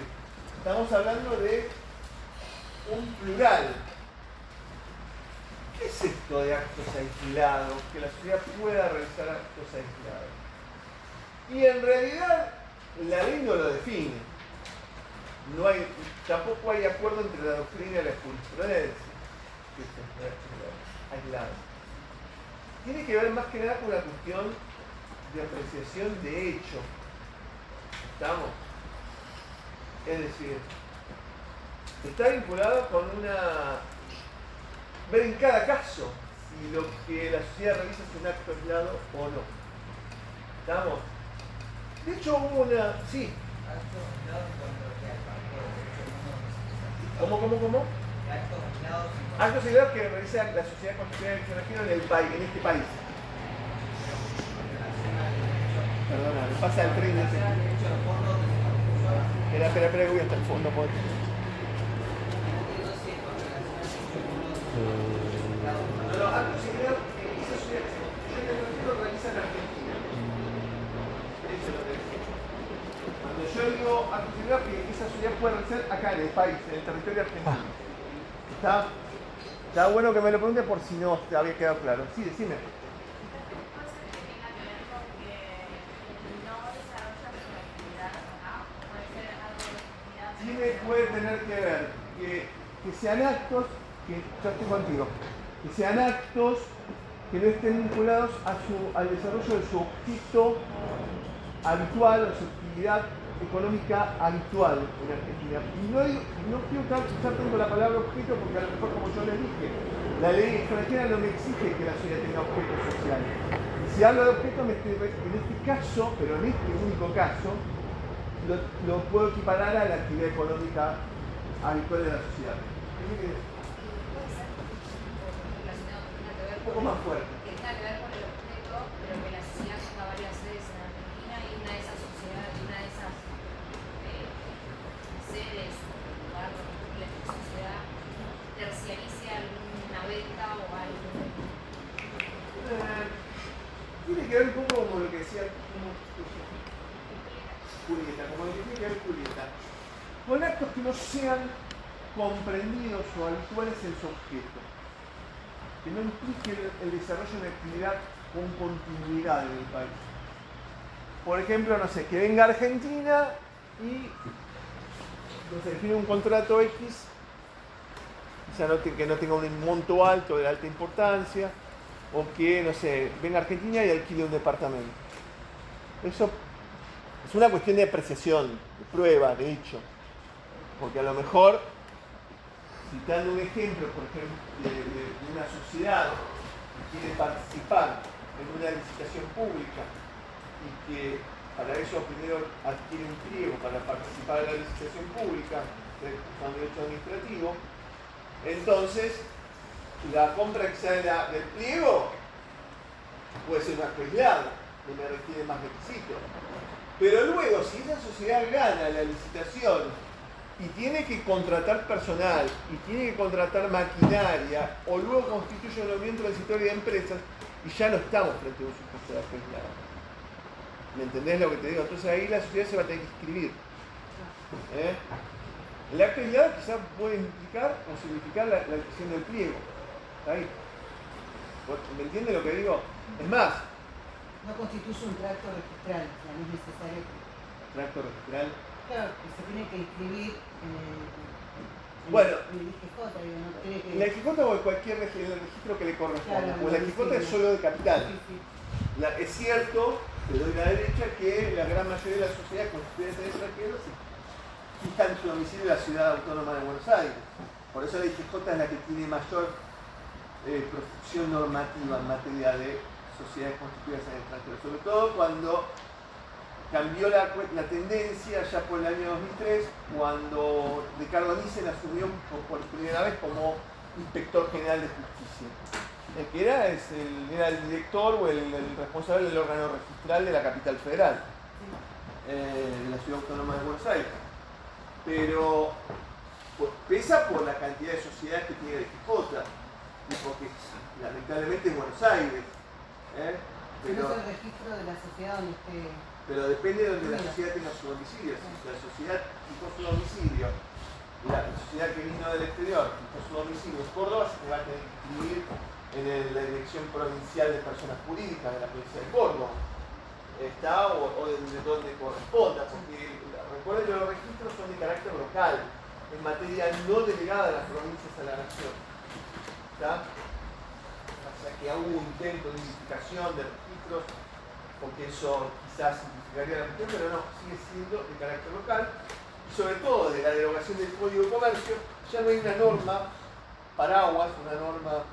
estamos hablando de un plural. ¿Qué es esto de actos aislados? Que la sociedad pueda realizar actos aislados. Y en realidad la ley no lo define. Tampoco hay acuerdo entre la doctrina y la jurisprudencia. ¿Qué es esto de actos aislados? Tiene que ver más que nada con una cuestión de apreciación de hecho. ¿Estamos? Es decir, está vinculado con ver en cada caso si lo que la sociedad realiza es un acto aislado o no. ¿Estamos? De hecho hubo una... Sí. ¿Cómo? Actos aislados que realiza la sociedad constituida del extranjero en este país. Perdona, me pasa el tren ese. Espera, que voy hasta el fondo. No, actos aislados que esa sociedad constituida del extranjero realiza en Argentina. Eso es lo que dice. Cuando yo digo actos aislados que esa sociedad puede realizar acá en el país, en el territorio argentino. Está bueno que me lo pregunte por si no te había quedado claro. Sí, decime. Puede tener que ver que sean actos, ya estoy contigo, que sean actos que no estén vinculados al desarrollo de su objeto habitual, o su actividad económica habitual en Argentina. Y no quiero usar tanto la palabra objeto porque a lo mejor, como yo les dije, la ley extranjera no me exige que la sociedad tenga objeto social. Y si hablo de objeto, en este caso, pero en este único caso, lo puedo equiparar a la actividad económica habitual de la sociedad. Un poco más fuerte. Que tenga que ver con el objeto, pero que la sociedad tenga varias sedes en Argentina y una de esas sedes, lugar donde la sociedad terciarice alguna venta o algo. Tiene que ver un poco como lo que decía Julieta, como lo que tiene que ver Julieta, con actos que no sean comprendidos o habituales en su objeto, que no impliquen el desarrollo de una actividad con continuidad en el país. Por ejemplo, no sé, que venga a Argentina y se define un contrato X, o sea, que no tenga un monto alto de alta importancia, o que, no sé, venga a Argentina y alquile un departamento. Eso es una cuestión de apreciación, de prueba, de hecho. Porque a lo mejor, citando un ejemplo, por ejemplo, de una sociedad que quiere participar en una licitación pública y que para ello primero adquiere un pliego para participar en la licitación pública, usando derecho administrativo, entonces la compra que sale del pliego puede ser un acto aislado, no me requiere más requisitos. Pero luego, si esa sociedad gana la licitación y tiene que contratar personal y tiene que contratar maquinaria, o luego constituye un movimiento transitorio de empresas, y ya no estamos frente a un supuesto de acto aislado. ¿Me entendés lo que te digo? Entonces ahí la sociedad se va a tener que inscribir. El acto aislado quizás puede implicar o significar la adquisición del pliego. ¿Está ahí? ¿Me entiendes lo que digo? Es más, no constituye un tracto registral, o sea, no es necesario. ¿Tracto registral? Claro, que se tiene que inscribir en el IGJ, digo, no tiene que... ¿La IGJ o cualquier registro que le corresponda? Claro, o la IGJ es solo de capital. Sí. Es cierto, te doy la derecha, que la gran mayoría de la sociedad constituida en extranjeros fija en su domicilio la ciudad autónoma de Buenos Aires. Por eso la IGJ es la que tiene mayor protección normativa en materia de sociedades constituidas en el extranjero, sobre todo cuando cambió la tendencia ya por el año 2003, cuando Ricardo Nissen asumió por primera vez como inspector general de justicia. El que era el director o el responsable del órgano registral de la capital federal, de la ciudad autónoma de Buenos Aires. Pero pues, pesa por la cantidad de sociedades que tiene el DJ, y porque lamentablemente es Buenos Aires. Pero es el registro de la sociedad donde esté. Pero depende de donde la sociedad tenga su domicilio. Si la sociedad fijó su domicilio, la sociedad que vino del exterior fijó su domicilio en Córdoba, se te va a tener que inscribir en la Dirección Provincial de Personas Jurídicas de la provincia de Córdoba. O de donde corresponda, porque recuerden que los registros son de carácter local, en materia no delegada de las provincias a la nación. ¿Está? O sea que hubo un intento de unificación de registros, porque eso quizás simplificaría la cuestión, pero no, sigue siendo de carácter local. Y sobre todo de la derogación del Código de Comercio, ya no hay una norma paraguas, una norma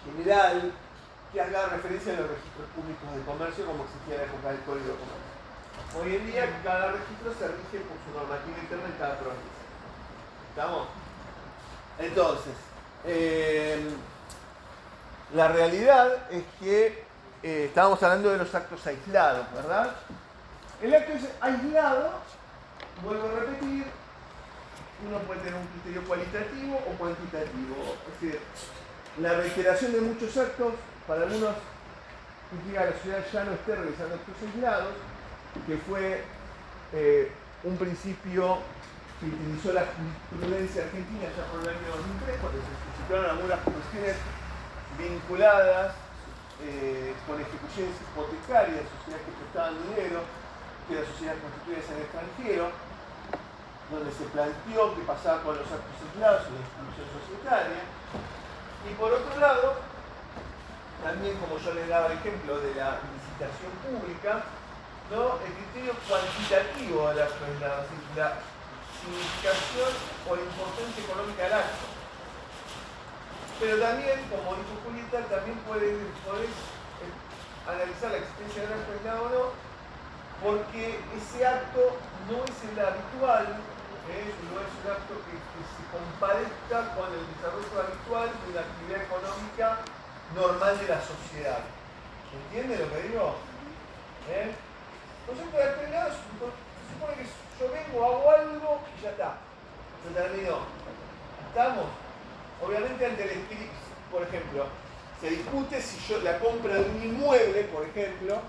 general que haga referencia a los registros públicos de comercio como existía en la época del Código de Comercio. Hoy en día cada registro se rige por su normativa interna en cada provincia. ¿Estamos? Entonces, la realidad es que estábamos hablando de los actos aislados, ¿verdad? El acto aislado, vuelvo a repetir, uno puede tener un criterio cualitativo o cuantitativo. Es decir, la reiteración de muchos actos, para algunos implica que la sociedad ya no esté realizando actos aislados, que fue un principio que utilizó la jurisprudencia argentina ya por el año 2003, cuando se suscitaron algunas cuestiones vinculadas con ejecuciones hipotecarias, sociedades que prestaban dinero, que eran sociedades constituidas en el extranjero, donde se planteó qué pasaba con los actos aislados y la institución societaria. Y por otro lado, también como yo les daba el ejemplo de la licitación pública, ¿no? El criterio cuantitativo de la significación o la importancia económica del acto. Pero también, como dijo Julieta, también podés analizar la existencia del acto aislado o no, porque ese acto no es el habitual, no es un acto que se compadezca con el desarrollo habitual de una actividad económica normal de la sociedad. ¿Entiende lo que digo? Concepto de acto aislado se supone que yo vengo, hago algo y ya está. Se terminó. ¿Estamos? Obviamente ante el espíritu, por ejemplo, se discute si la compra de un inmueble, por ejemplo,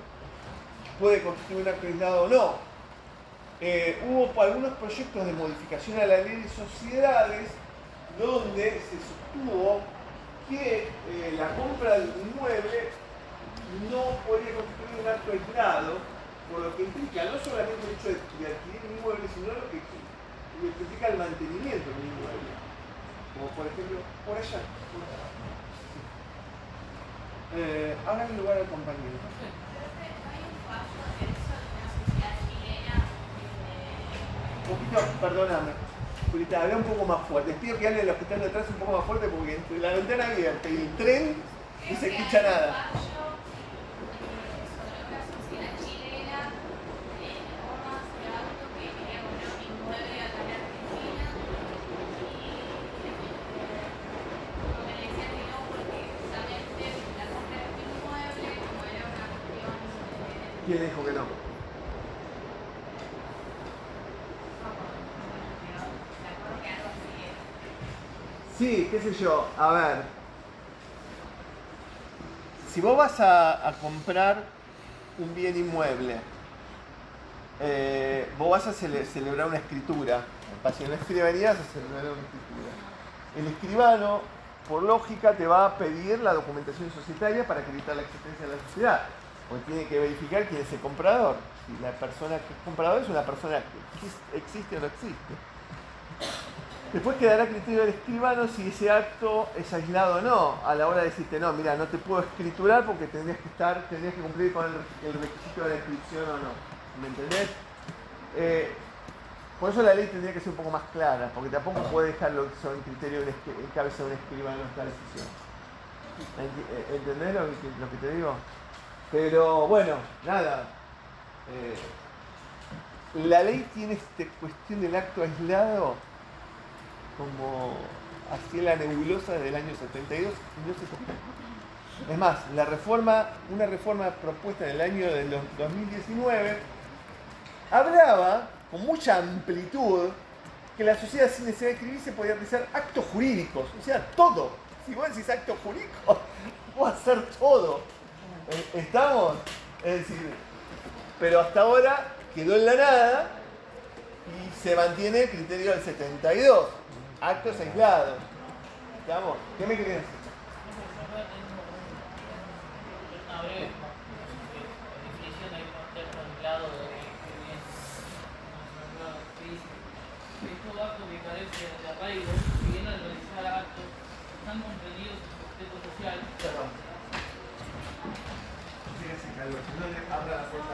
puede constituir un acto aislado o no. Hubo algunos proyectos de modificación a la ley de sociedades donde se sostuvo que la compra de un inmueble no podía constituir un acto aislado, por lo que implica no solamente el hecho de adquirir un inmueble, sino lo que implica el mantenimiento de un inmueble. Como por ejemplo, por allá. Háganle lugar al compañero. Un poquito, perdóname, Julita, habla un poco más fuerte. Les pido que hablen los que están detrás un poco más fuerte porque entre la ventana abierta y el tren no se escucha nada. ¿Quién dijo que no? Sí, qué sé yo. A ver. Si vos vas a comprar un bien inmueble, vos vas a celebrar una escritura. Vas a una escribanía, vas a celebrar una escritura. El escribano, por lógica, te va a pedir la documentación societaria para acreditar la existencia de la sociedad. Porque tiene que verificar quién es el comprador. Si la persona que es comprador es una persona que existe o no existe. Después quedará a criterio del escribano si ese acto es aislado o no, a la hora de decirte, no, mira, no te puedo escriturar porque tendrías que cumplir con el requisito de la inscripción o no. ¿Me entendés? Por eso la ley tendría que ser un poco más clara, porque tampoco puede dejarlo en criterio en cabeza de un escribano esta decisión. ¿Entendés lo que te digo? Pero bueno, nada. La ley tiene esta cuestión del acto aislado como así en la nebulosa desde el año 72 y no se tocó. Es más, una reforma propuesta en el año de 2019 hablaba con mucha amplitud que la sociedad sin necesidad de escribir se podía realizar actos jurídicos, o sea, todo. Si vos decís actos jurídicos, vos hacer todo. ¿Estamos? Es decir, pero hasta ahora quedó en la nada y se mantiene el criterio del 72, actos aislados. ¿Estamos? ¿Qué me querés decir? Una breve definición del contexto aislado de que dice que todo acto que carece de arraigo, si bien al realizar actos están comprendidos en su objeto social. Perdón. Fíjese, Carlos, si no le abra la puerta.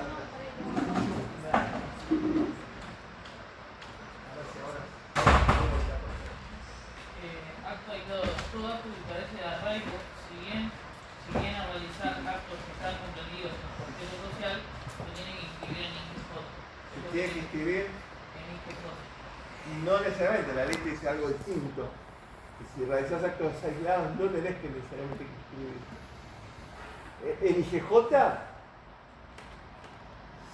Acto aislado, todo acto que carece de arraigo, si bien a realizar actos que están comprendidos en su objeto social, lo tienen que inscribir en IGJ. Se tiene que inscribir. En IGJ. No necesariamente, la ley te dice algo distinto. Que si realizás actos aislados no tenés que necesariamente inscribir. En IGJ,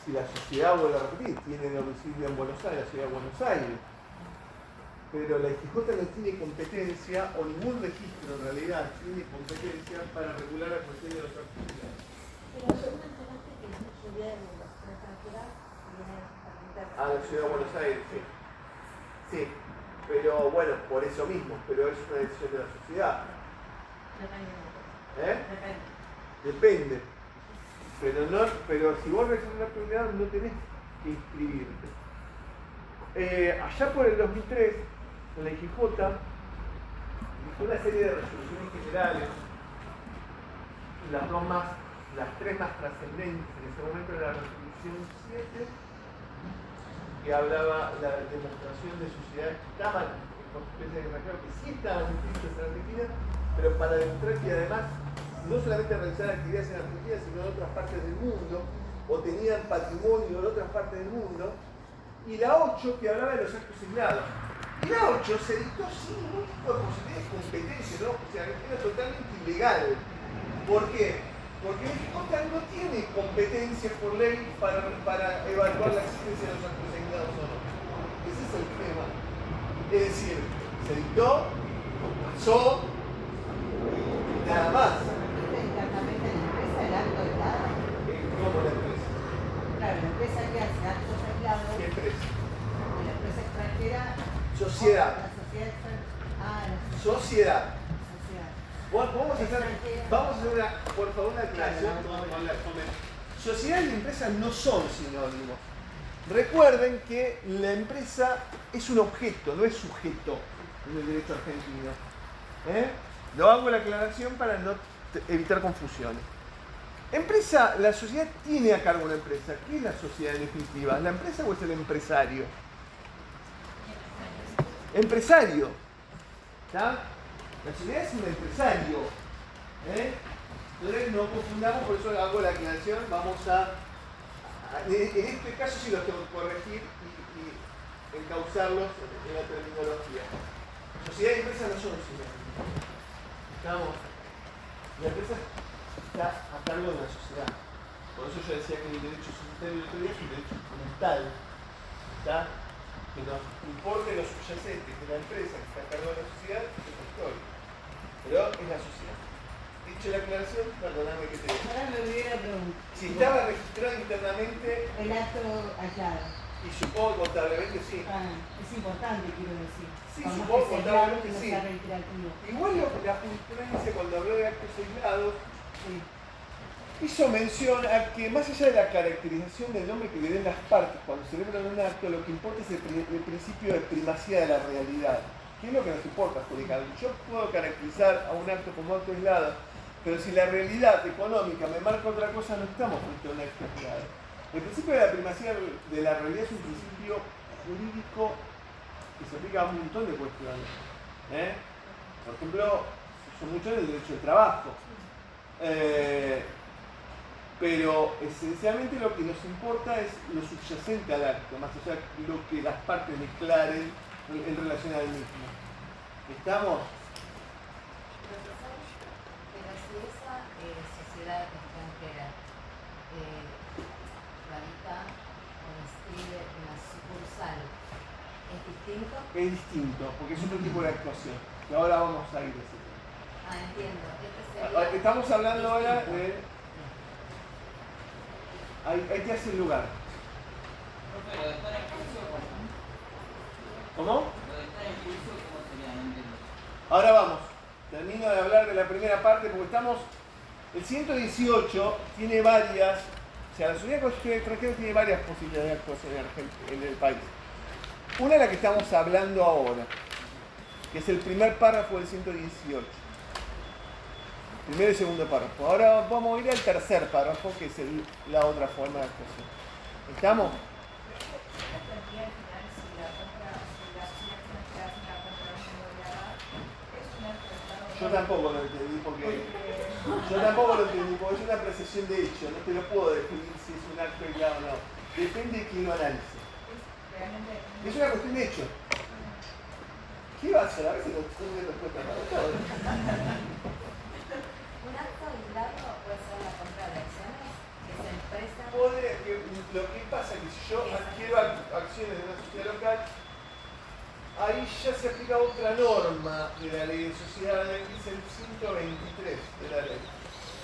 si la sociedad, vuelvo a repetir, tiene domicilio en Buenos Aires, la ciudad de Buenos Aires, pero la IGJ no tiene competencia, o ningún registro en realidad tiene competencia para regular la cuestión de los actos aislados. Pero yo me enteraste que la sociedad de la extranjera viene a Ah, la ciudad de Buenos Aires, sí. Sí, pero bueno, por eso mismo, pero es una decisión de la sociedad. ¿Eh? Depende. Pero si vos realizás un acto aislado no tenés que inscribirte. Allá por el 2003, la IGJ dictó una serie de resoluciones generales. Las tres más trascendentes en ese momento era la resolución 7, que hablaba de la demostración de sociedades que estaban en competencia extranjera, que sí estaban inscritas en Argentina, pero para demostrar que además no solamente realizaban actividades en Argentina, sino en otras partes del mundo, o tenían patrimonio en otras partes del mundo, y la 8 que hablaba de los actos aislados. Y la 8 se dictó sin ningún tipo de posibilidad de competencia, ¿no? O sea, era totalmente ilegal. ¿Por qué? Porque el IGJ no tiene competencia por ley para evaluar la existencia de los actos aislados o no. Ese es el tema. Es decir, se dictó, pasó, y nada más. Internamente en la empresa el acto aislado. ¿Cómo la empresa? Claro, la empresa que hace actos aislados. ¿Qué empresa? La empresa extranjera. Sociedad. La sociedad extranjera. Ah, la Sociedad. sociedad. Vamos a hacer por favor, una aclaración con la sociedad y empresa no son sinónimos. Recuerden que la empresa es un objeto, no es sujeto en el derecho argentino. Lo hago la aclaración para no evitar confusiones. Empresa, la sociedad tiene a cargo una empresa. ¿Qué es la sociedad en definitiva? ¿La empresa o es el empresario? Empresario. ¿Está? La sociedad es un empresario. Entonces no confundamos, por eso hago la aclaración. Vamos en este caso sí los tengo que corregir y encauzarlos en la terminología. Sociedad y empresa no son sinónimos. ¿Estamos? La empresa está a cargo de la sociedad. Por eso yo decía que el derecho societario de autoridad es un derecho fundamental. ¿Está? Que nos importe lo subyacente, que la empresa que está a cargo de la sociedad es la historia. Pero es la sociedad. Dicho la aclaración, perdóname que te diga. Ahora me hubiera preguntado. Si estaba registrado internamente. El acto aislado. Y supongo contablemente sí. Es importante, quiero decir. Sí, supongo contablemente no sí. sea reiterativo. Igual la jurisprudencia cuando habló de actos aislados hizo mención a que más allá de la caracterización del nombre que le den las partes cuando celebran un acto, lo que importa es el principio de primacía de la realidad. ¿Qué es lo que nos importa, adjudicar? Yo puedo caracterizar a un acto como acto aislado, pero si la realidad económica me marca otra cosa, no estamos frente a un acto aislado. El principio de la primacía de la realidad es un principio jurídico que se aplica a un montón de cuestiones. Por ejemplo, son muchos del derecho del trabajo. Pero esencialmente lo que nos importa es lo subyacente al acto, más allá de lo que las partes declaren en relación al mismo. ¿Estamos? Profesor, pero si esa sociedad extranjera radica o inscribe una sucursal, ¿es distinto? Es distinto, porque es otro tipo de actuación. Y ahora vamos a ir a ese tema. Ah, entiendo. Sería Estamos hablando distinto. ahora de... Ahí te hace el lugar. Profe, lo de estar en juicio, ¿Cómo? lo de estar en juicio, ¿cómo sería? No entiendo. Ahora vamos. Termino de hablar de la primera parte porque estamos... El 118 tiene varias... O sea, la sociedad constitucional extranjera tiene varias posibilidades de actuación en el país. Una es la que estamos hablando ahora, que es el primer párrafo del 118. Primero y segundo párrafo. Ahora vamos a ir al tercer párrafo, que es la otra forma de actuación. ¿Estamos? Yo tampoco lo entendí porque es una apreciación de hecho, no te lo puedo definir si es un acto aislado o no. Depende de quién lo analice. Es una cuestión de hecho. ¿Qué va a hacer? A veces no tiene respuesta para todo. Un acto aislado puede ser la compra de acciones que se expresan. Lo que pasa es que si yo adquiero acciones de una sociedad local, ahí ya se aplica otra norma de la ley de sociedades, que es el 123 de la ley.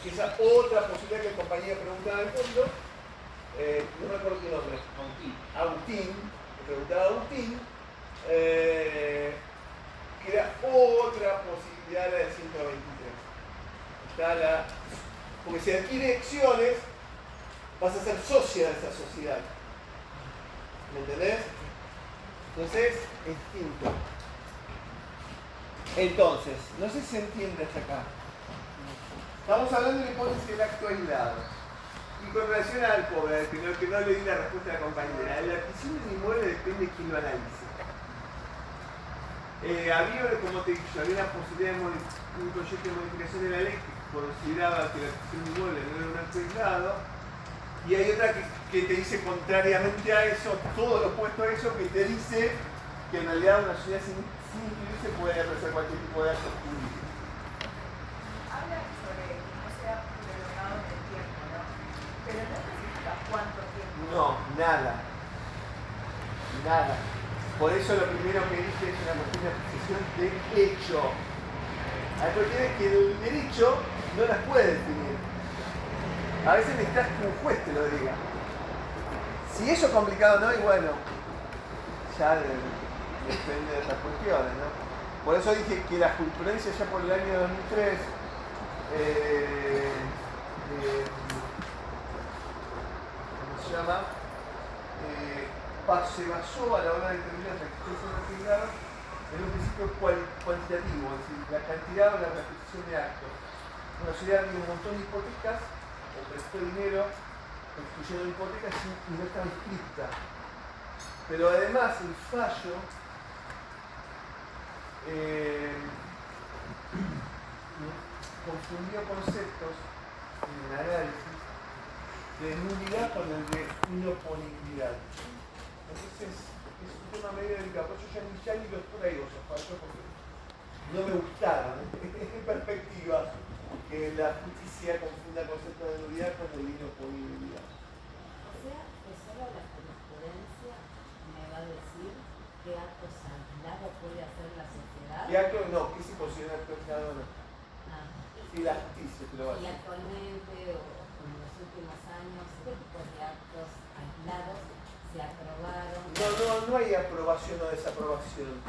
Que esa otra posibilidad que el compañero preguntaba al fondo, no me acuerdo qué nombre. Agustín, me preguntaba Agustín, que era otra posibilidad de la del 123. Porque si adquiere acciones, vas a ser socia de esa sociedad. ¿Me entendés? Entonces, es distinto. Entonces, no sé si se entiende hasta acá. Estamos hablando de hipótesis del acto aislado. Y con relación al pobre, que no le di la respuesta a la compañera, la adquisición del inmueble depende de quién lo analice. Había, como te he dicho, había una posibilidad de un proyecto de modificación de la ley que consideraba que la adquisición del inmueble no era un acto aislado. Y hay otra que te dice contrariamente a eso, todo lo opuesto a eso, que te dice que en realidad una sociedad sin inscribirse puede realizar cualquier tipo de acto jurídico. Habla sobre que no sea prolongado en el tiempo, ¿no? Pero no especifica cuánto tiempo. No, nada. Nada. Por eso lo primero que dije es una cuestión de apreciación de hecho. Hay cuestiones que el derecho no las puede definir. A veces necesitas que un juez te lo diga. Si eso es complicado no, y bueno, ya depende de otras cuestiones, ¿no? Por eso dije que la jurisprudencia ya por el año 2003 ¿cómo se llama? Se basó a la hora de determinar la existencia de actividad en un principio cuantitativo, es decir, la cantidad o la repetición de actos. Una sociedad tiene un montón de hipotecas, o prestó dinero construyendo hipotecas y no estaba inscripta. Pero además el fallo confundió conceptos en el análisis de nulidad con el de inoponibilidad. Entonces es un tema medio delicado, por eso ya ni los traigo esos fallos porque no me gustaron. En perspectiva que la justicia confunda conceptos de nulidad con el de inoponibilidad. O sea, que solo la jurisprudencia me va a decir qué actos aislados puede hacer la sociedad. ¿Qué acto? No, ¿qué se considera acto aislado o no? Sí, la justicia te lo va a Y decir. actualmente, o en los últimos años, ¿qué tipos de actos aislados se aprobaron? No hay aprobación o desaprobación.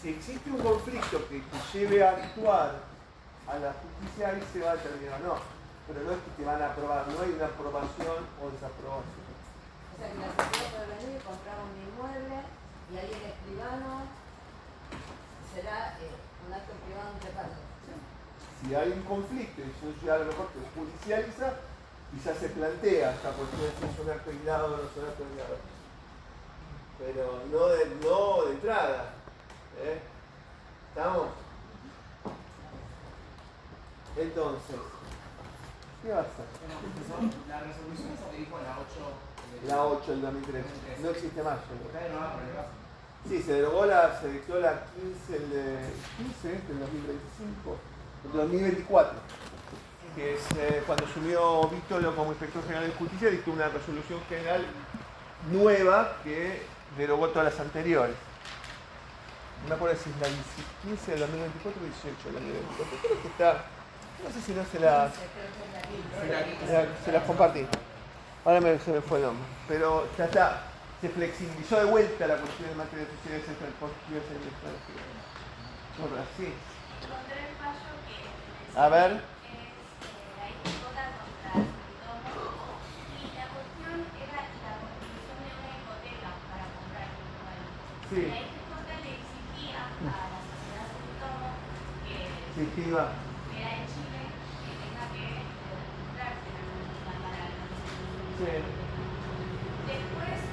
Si existe un conflicto que te lleve a actuar a la justicia, ahí se va a determinar no. Pero no es que te van a aprobar, no hay una aprobación o desaprobación. O sea, que la sociedad puede venir y comprar un inmueble y alguien escribano será un acto privado entre partes. Si hay un conflicto y eso ya a lo mejor te judicializa, quizás se plantea esta cuestión de si es un acto aislado o no es un acto aislado. Pero no de entrada. ¿Estamos? Entonces, ¿qué va a hacer? La resolución se dijo la 8 La 8 del 2003. No existe más. Está de nuevo por el caso. Sí, se dictó la 15 del 2025, del 2024, que es cuando asumió Vítolo como inspector general de justicia, dictó una resolución general nueva que derogó todas las anteriores. No me acuerdo si es la 15 del 2024 o 18 del 2024. Creo que está. No sé si no se las compartí. Ahora se me fue el nombre. Pero ya está. Se flexibilizó de vuelta la cuestión de materia de sociedades extranjeras en el extranjero. Ahora sí. Encontré el fallo que A ver. es la hipota contra el domo y la cuestión era la constitución de una hipoteca para comprar un lugar. Sí. La hipota le exigía a la sociedad del domo que Sí, que iba. era en Chile que tenga que registrarse en la para la constitución. Sí. Después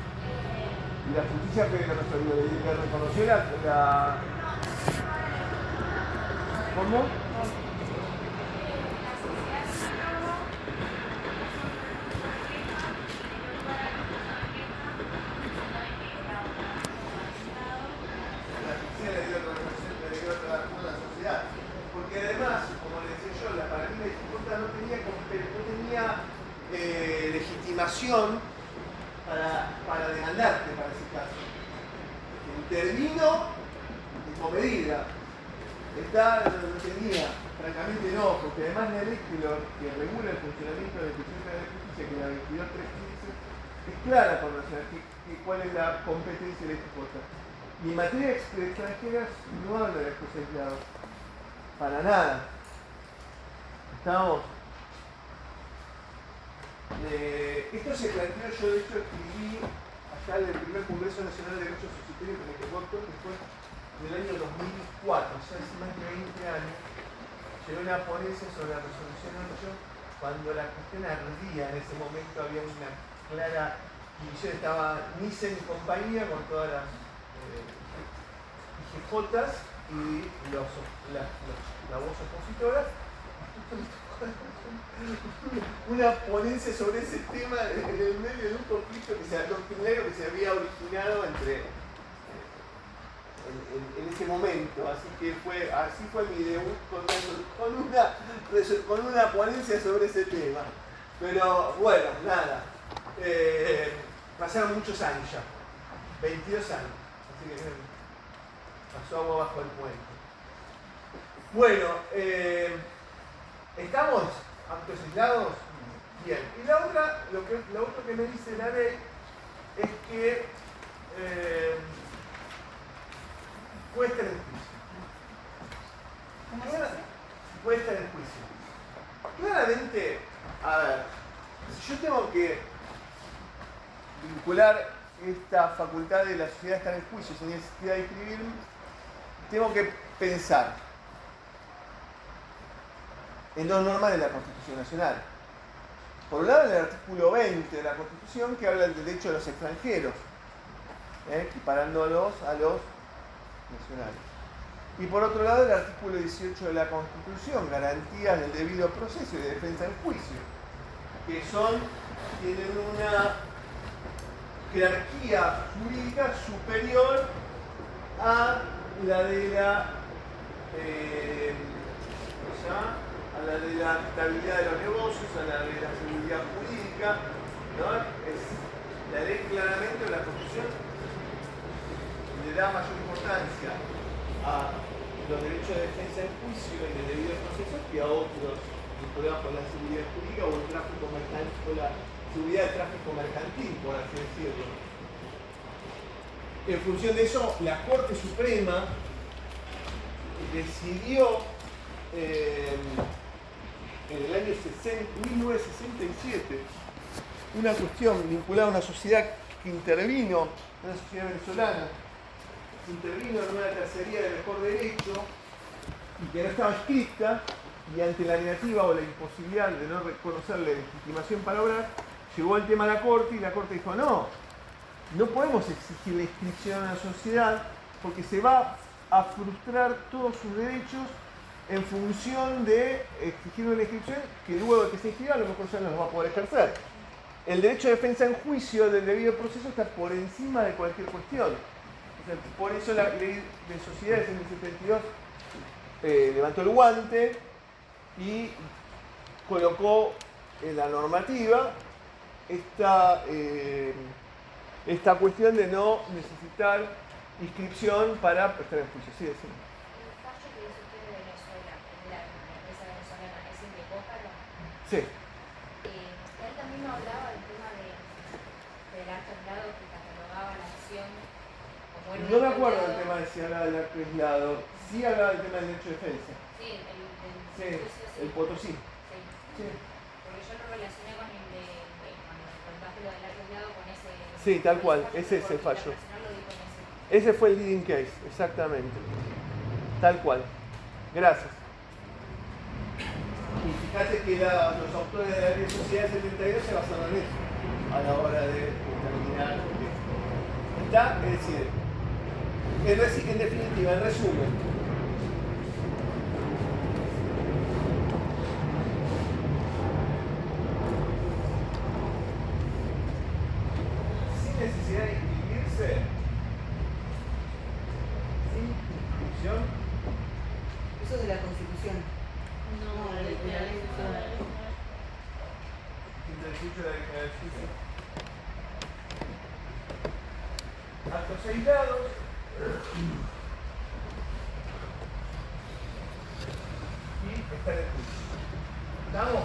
Y la justicia que le reconoció la. ¿Cómo? Porque además, como les decía yo, la paradigma de dificultad no tenía legitimación para demandarte para ese caso. Intervino como medida. Esta no tenía, francamente no, porque además la ley que regula el funcionamiento de la Institución Federal de Justicia, que es la 22.315, es clara con relación a cuál es la competencia de esta cosa. Y en materia de extranjeras no habla de cosas aisladas. Para nada. ¿Estamos? Esto se planteó, yo de hecho escribí acá en el primer Congreso Nacional de Derechos Societarios con el que voto, que fue en el año 2004, o sea, hace más de 20 años, llegó una ponencia sobre la resolución 8 cuando la cuestión ardía. En ese momento había una clara división, estaba Nissen y compañía con todas las IGJs y la voz opositora. Una ponencia sobre ese tema en el medio de un conflicto doctrinario que se había originado en ese momento, así fue mi debut con una ponencia sobre ese tema. Pero bueno, nada, pasaron muchos años ya, 22 años, así que pasó agua bajo el puente. Bueno, ¿estamos actos aislados? Bien. Y lo otro que me dice la ley es que puede estar en juicio. ¿Cómo se hace? Puede estar en juicio. Claramente, a ver, si yo tengo que vincular esta facultad de la sociedad a estar en juicio sin necesidad de escribir, tengo que pensar en dos normas de la Constitución Nacional. Por un lado, en el artículo 20 de la Constitución, que habla del derecho de los extranjeros, equiparándolos a los nacionales. Y por otro lado, el artículo 18 de la Constitución, garantías del debido proceso y de defensa del juicio, que tienen una jerarquía jurídica superior a la de la estabilidad de los negocios, a la de la seguridad jurídica, ¿no? La ley claramente, la Constitución, le da mayor importancia a los derechos de defensa del juicio y del debido proceso que a otros vinculados con la seguridad jurídica o el tráfico mercantil, o la seguridad del tráfico mercantil, por así decirlo. En función de eso, la Corte Suprema decidió en el año 1967 una cuestión vinculada a una sociedad que intervino, una sociedad venezolana, que intervino en una tercería de mejor derecho y que no estaba escrita, y ante la negativa o la imposibilidad de no reconocer la legitimación para obrar, llegó el tema a la Corte y la Corte dijo no podemos exigir la inscripción a la sociedad porque se va a frustrar todos sus derechos en función de exigir una inscripción que luego de que se inscriba a lo mejor ya no los va a poder ejercer. El derecho de defensa en juicio del debido proceso está por encima de cualquier cuestión. Por eso la ley de sociedades en el 72 levantó el guante y colocó en la normativa esta cuestión de no necesitar inscripción para prestar el juicio. Sí, decimos. El fallo que hizo usted de Venezuela, de la empresa venezolana, ¿es el de Bócaro? Sí. Él también no hablaba del tema del acto aislado que catalogaba la acción como el No me acuerdo del tema de si hablaba del acto aislado. Sí hablaba del tema del derecho de defensa. Sí, Sí, el Potosí. Sí. Sí. Porque yo lo relacioné con el de cuando contaste lo del acto aislado con ese. Sí, tal cual, fallo, ese es el porque fallo. la persona lo dijo en ese. Ese fue el leading case, exactamente. Tal cual. Gracias. Y fíjate que los autores de la ley de sociedad 72 se basaron en eso a la hora de determinar esto. ¿Está? Es decir, en definitiva, en resumen, sin necesidad de inscribirse, sin inscripción, Eso es de la Constitución. No, la ley de la ley de 118 de la Ley de Justicia. Actos aislados. Y está en el juicio. ¿Estamos?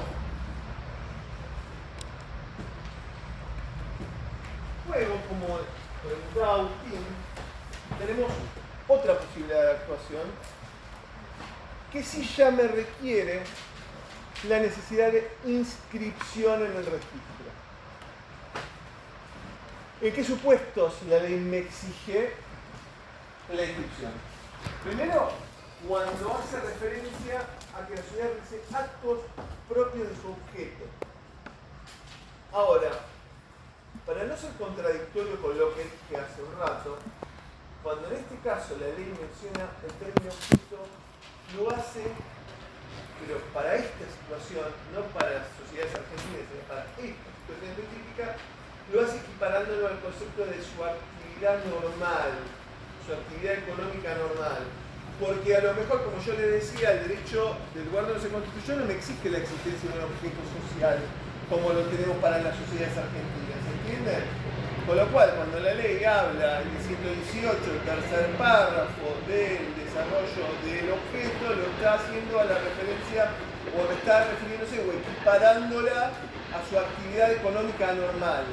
Luego, como preguntaba Agustín, tenemos otra posibilidad de actuación que sí ya me requiere la necesidad de inscripción en el registro. ¿En qué supuestos la ley me exige la inscripción? Primero, cuando hace referencia a que la sociedad realice actos propios de su objeto. Ahora, para no ser contradictorio con lo que dije hace un rato, cuando en este caso la ley menciona el término objeto, lo hace, pero para esta situación, no para las sociedades argentinas, sino para esta situación específica, lo hace equiparándolo al concepto de su actividad normal, su actividad económica normal. Porque a lo mejor, como yo le decía, el derecho del lugar donde se constituyó no me exige la existencia de un objeto social como lo tenemos para las sociedades argentinas, ¿entiende? Con lo cual, cuando la ley habla en el 118, el tercer párrafo del desarrollo del objeto, lo está haciendo a la referencia, o está refiriéndose o equiparándola a su actividad económica normal,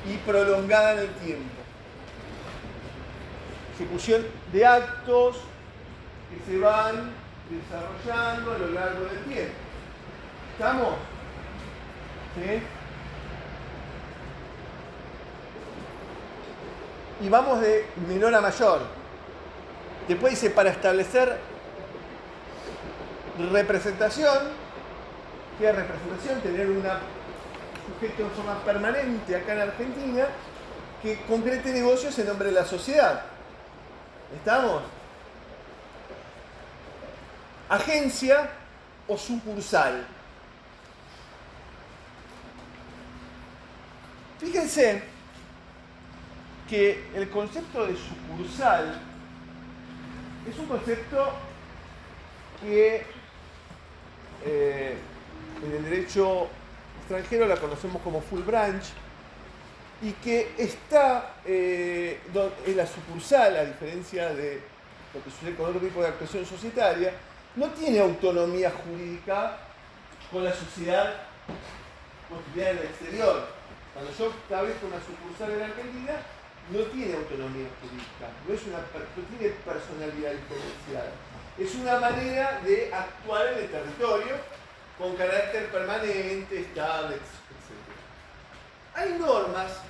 y prolongada en el tiempo. Ejecución de actos que se van desarrollando a lo largo del tiempo. ¿Estamos? ¿Sí? Y vamos de menor a mayor. Después dice, para establecer representación, ¿qué es representación? Tener un sujeto en forma permanente acá en Argentina que concrete negocios en nombre de la sociedad. ¿Estamos? Agencia o sucursal. Fíjense que el concepto de sucursal es un concepto que en el derecho extranjero la conocemos como full branch y que está en la sucursal, a diferencia de lo que sucede con otro tipo de actuación societaria, no tiene autonomía jurídica con la sociedad constituida en el exterior. Cuando yo establezco una sucursal en Argentina, no tiene autonomía jurídica, no tiene personalidad diferenciada. Es una manera de actuar en el territorio con carácter permanente, estable, etc. Hay normas,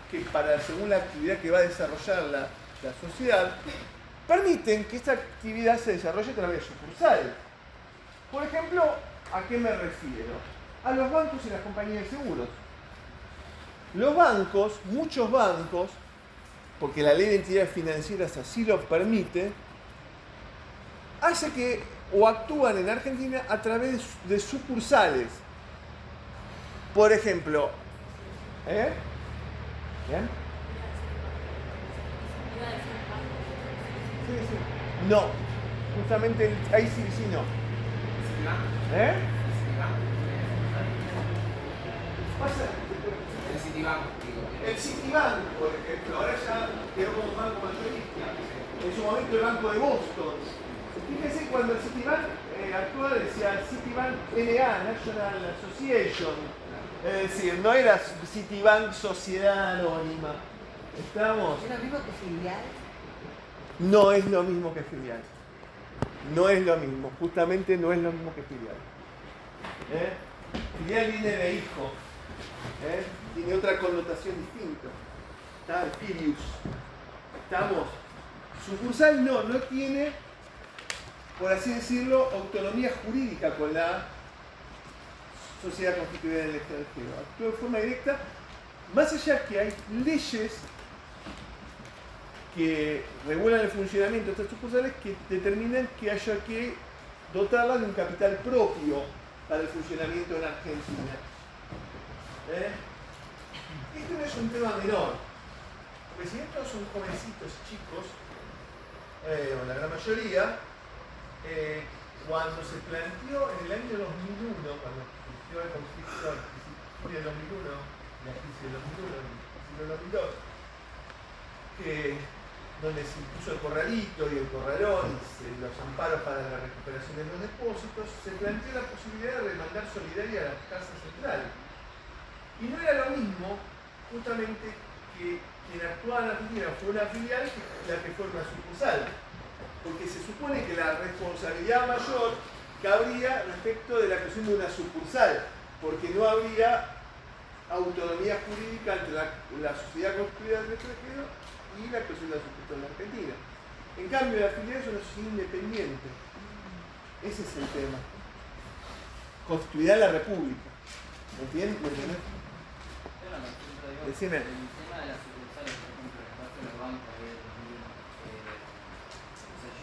que según la actividad que va a desarrollar la sociedad, permiten que esta actividad se desarrolle a través de sucursales. Por ejemplo, ¿a qué me refiero? A los bancos y las compañías de seguros. Los bancos, muchos bancos, porque la ley de entidades financieras así lo permite, hace que o actúan en Argentina a través de sucursales. Por ejemplo, ¿bien? No, justamente ahí sí no. ¿Eh? El Citibank, digo. El Citibank, por ejemplo, ahora ya quedó como banco mayorista. En su momento el Banco de Boston. Fíjense, cuando el Citibank actuó decía Citibank NA, National Association. Es decir, no era Citibank Sociedad Anónima. ¿Estamos? ¿Es lo mismo que filial? No es lo mismo que filial. No es lo mismo, justamente no es lo mismo que filial. Filial viene de hijo. Tiene otra connotación distinta. Está el filius. ¿Estamos? Sucursal no tiene, por así decirlo, autonomía jurídica con la sociedad constituida en el extranjero. Actúa de forma directa, más allá que hay leyes que regulan el funcionamiento de estas sucursales que determinan que haya que dotarlas de un capital propio para el funcionamiento en Argentina. Esto no es un tema menor, porque si estos son jovencitos chicos, o la gran mayoría, cuando se planteó en el año 2001, cuando surgió el conflicto del 2001, la crisis del 2001, el 2002, donde se impuso el corralito y el corralón y los amparos para la recuperación de los depósitos, se planteó la posibilidad de demandar solidaria a la Casa Central. Y no era lo mismo, justamente, que quien actuaba en Argentina fue una filial que la que fue una sucursal. Porque se supone que la responsabilidad mayor cabría respecto de la cuestión de una sucursal, porque no habría autonomía jurídica entre la sociedad constituida del extranjero y la cuestión de la sucursal de Argentina. En cambio, la filial es una sociedad independiente. Ese es el tema. Constituida en la República. ¿Me entiendes? Decime. El tema de las sucursales, por ejemplo, el caso de los bancos de 2001.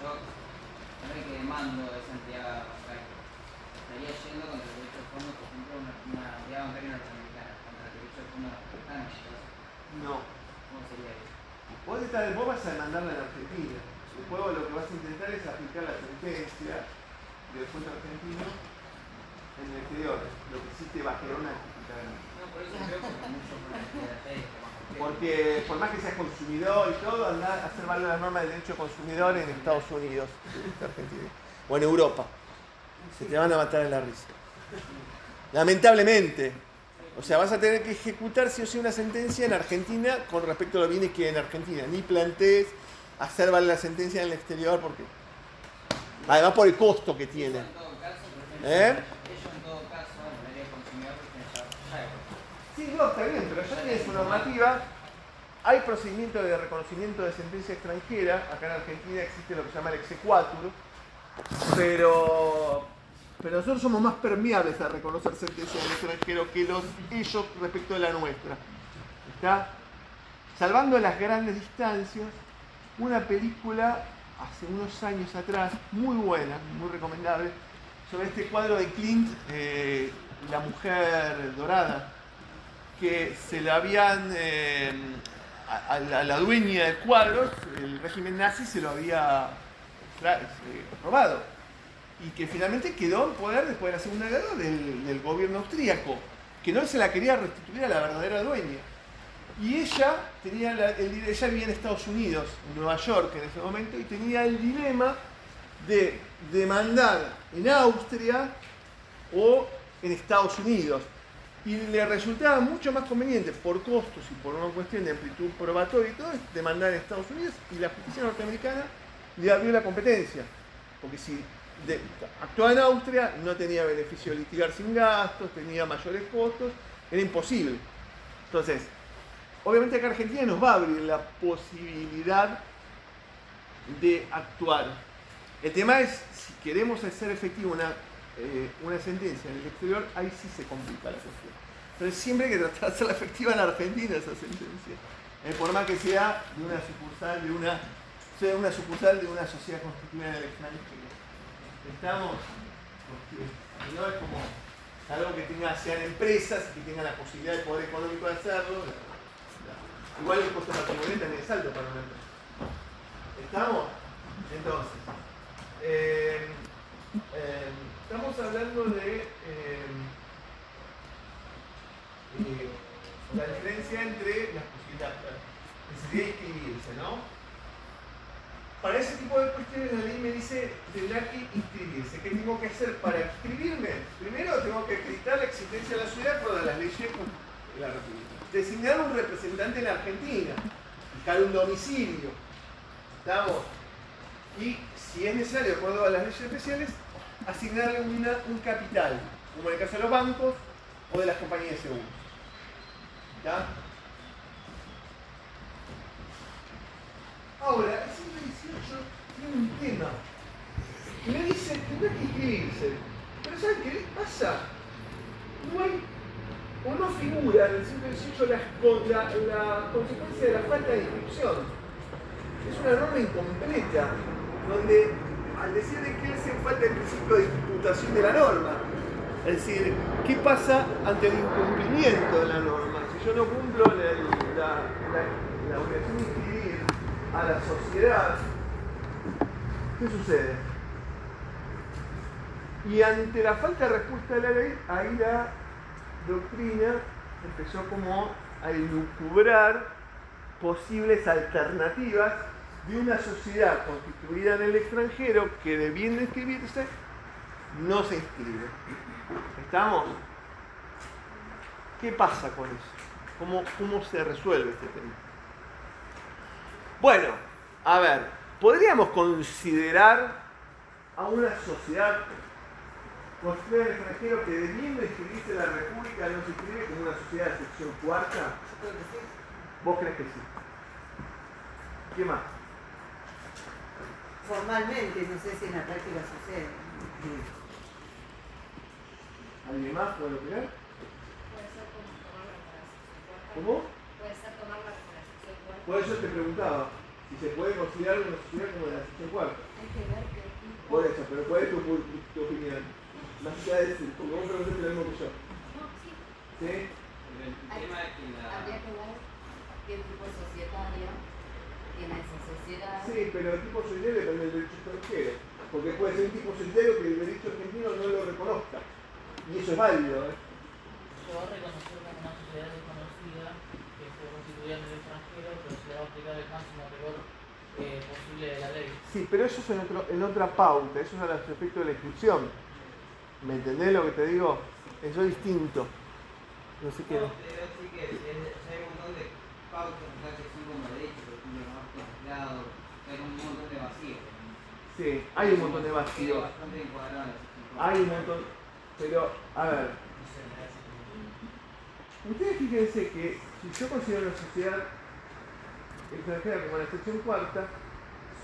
Yo no es que demando esa entidad bancaria. Estaría yendo contra el derecho de fondo, por ejemplo, una entidad bancaria norteamericana, contra el derecho de fondo norteamericano. No. ¿Cómo sería eso? Vos vas a demandarla en Argentina. Después lo que vas a intentar es aplicar la sentencia del juez argentino en el exterior. Lo que sí te va a generar una dificultad. No, por eso creo que mucho por la entidad de porque por más que seas consumidor y todo, andá a hacer valer las normas del derecho consumidor en Estados Unidos, Argentina, o en Europa. Se te van a matar en la risa. Lamentablemente. O sea, vas a tener que ejecutar sí o sí una sentencia en Argentina con respecto a los bienes que hay en Argentina. Ni plantees hacer valer la sentencia en el exterior porque... Además por el costo que tiene. Ellos en todo caso, en el área consumidor, Sí, no, está bien, pero ya tiene su normativa. Hay procedimiento de reconocimiento de sentencia extranjera. Acá en Argentina existe lo que se llama el exequatur. Pero nosotros somos más permeables a reconocer sentencias del extranjero que ellos respecto de la nuestra. ¿Está? Salvando las grandes distancias, una película hace unos años atrás, muy buena, muy recomendable, sobre este cuadro de Klimt, La Mujer Dorada, que se le habían, a la dueña del cuadro, el régimen nazi se lo había robado. Y que finalmente quedó en poder después de la Segunda Guerra del gobierno austríaco, que no se la quería restituir a la verdadera dueña. Y ella ella vivía en Estados Unidos, en Nueva York en ese momento, y tenía el dilema de demandar en Austria o en Estados Unidos. Y le resultaba mucho más conveniente, por costos y por una cuestión de amplitud probatoria y todo, demandar en Estados Unidos, y la justicia norteamericana le abrió la competencia. Porque si actuaba en Austria, no tenía beneficio de litigar sin gastos, tenía mayores costos, era imposible. Entonces, obviamente acá Argentina nos va a abrir la posibilidad de actuar. El tema es, si queremos hacer efectiva una sentencia en el exterior, ahí sí se complica la cuestión. Pero siempre hay que tratar de hacerla efectiva en Argentina esa sentencia. Por más que sea de una sucursal de una sociedad constituida en el extranjero. Estamos, porque no es como algo que sean empresas que tengan la posibilidad de poder económico de hacerlo. Igual el costo patrimonial también es alto para una empresa. ¿Estamos? Entonces, estamos hablando de la diferencia entre las posibilidades, necesidad de inscribirse, ¿no? Para ese tipo de cuestiones la ley me dice tendrá que inscribirse. ¿Qué tengo que hacer para inscribirme? Primero tengo que acreditar la existencia de la ciudad por las leyes de la República. Designar un representante en la Argentina, fijar un domicilio. ¿Estamos? Y si es necesario, de acuerdo a las leyes especiales, asignarle un capital, como en el caso de los bancos o de las compañías de seguros. ¿Ya? Ahora, el 118 tiene un tema. Me dice que no hay que inscribirse. Pero ¿saben qué pasa? No hay, o no figura en el 118 la consecuencia de la falta de inscripción. Es una norma incompleta, donde al decir de que hace falta el principio de imputación de la norma, es decir, ¿qué pasa ante el incumplimiento de la norma? Si yo no cumplo la obligación de inscribir a la sociedad, ¿qué sucede? Y ante la falta de respuesta de la ley, ahí la doctrina empezó como a elucubrar posibles alternativas de una sociedad constituida en el extranjero que debiendo inscribirse no se inscribe. ¿Estamos? ¿Qué pasa con eso? ¿Cómo se resuelve este tema? Bueno, a ver, ¿podríamos considerar a una sociedad constituida en el extranjero que debiendo inscribirse en la República no se inscribe como una sociedad de sección cuarta? Yo creo que sí. ¿Vos crees que sí? ¿Qué más? Formalmente, no sé si en la práctica sucede. ¿Alguien más puede opinar? Puede ser como tomarla para la sección cuarta. ¿Cómo? Puede ser tomarla como la sección cuarta. Por eso te preguntaba si se puede considerar una sociedad como la sección cuarta. Hay que ver qué tipo. Por eso, pero ¿cuál es tu opinión? Más allá de decir, porque vos preguntaste lo mismo que yo. No, sí. ¿Sí? El tema es que Habría que ver qué tipo societario tiene esa sociedad. Sí, pero el tipo solidario depende del derecho extranjero. Porque puede ser un tipo solidario que el derecho argentino no lo reconozca. Y eso es válido, ¿eh? Se va a reconocer como una sociedad desconocida que fue constituida en el extranjero, pero se le va a aplicar el máximo rigor posible de la ley. Sí, pero eso es en otra pauta, eso es al respecto de la inscripción. ¿Me entendés lo que te digo? Eso es distinto. No sé qué. No, pero sí que hay un montón de pautas que son como derechos, por ejemplo, no contemplado, hay un montón de vacíos. Sí, hay un montón de vacíos. Bastante encuadrados. Hay un montón. Pero, a ver. Ustedes fíjense que si yo considero una sociedad extranjera como la sección cuarta,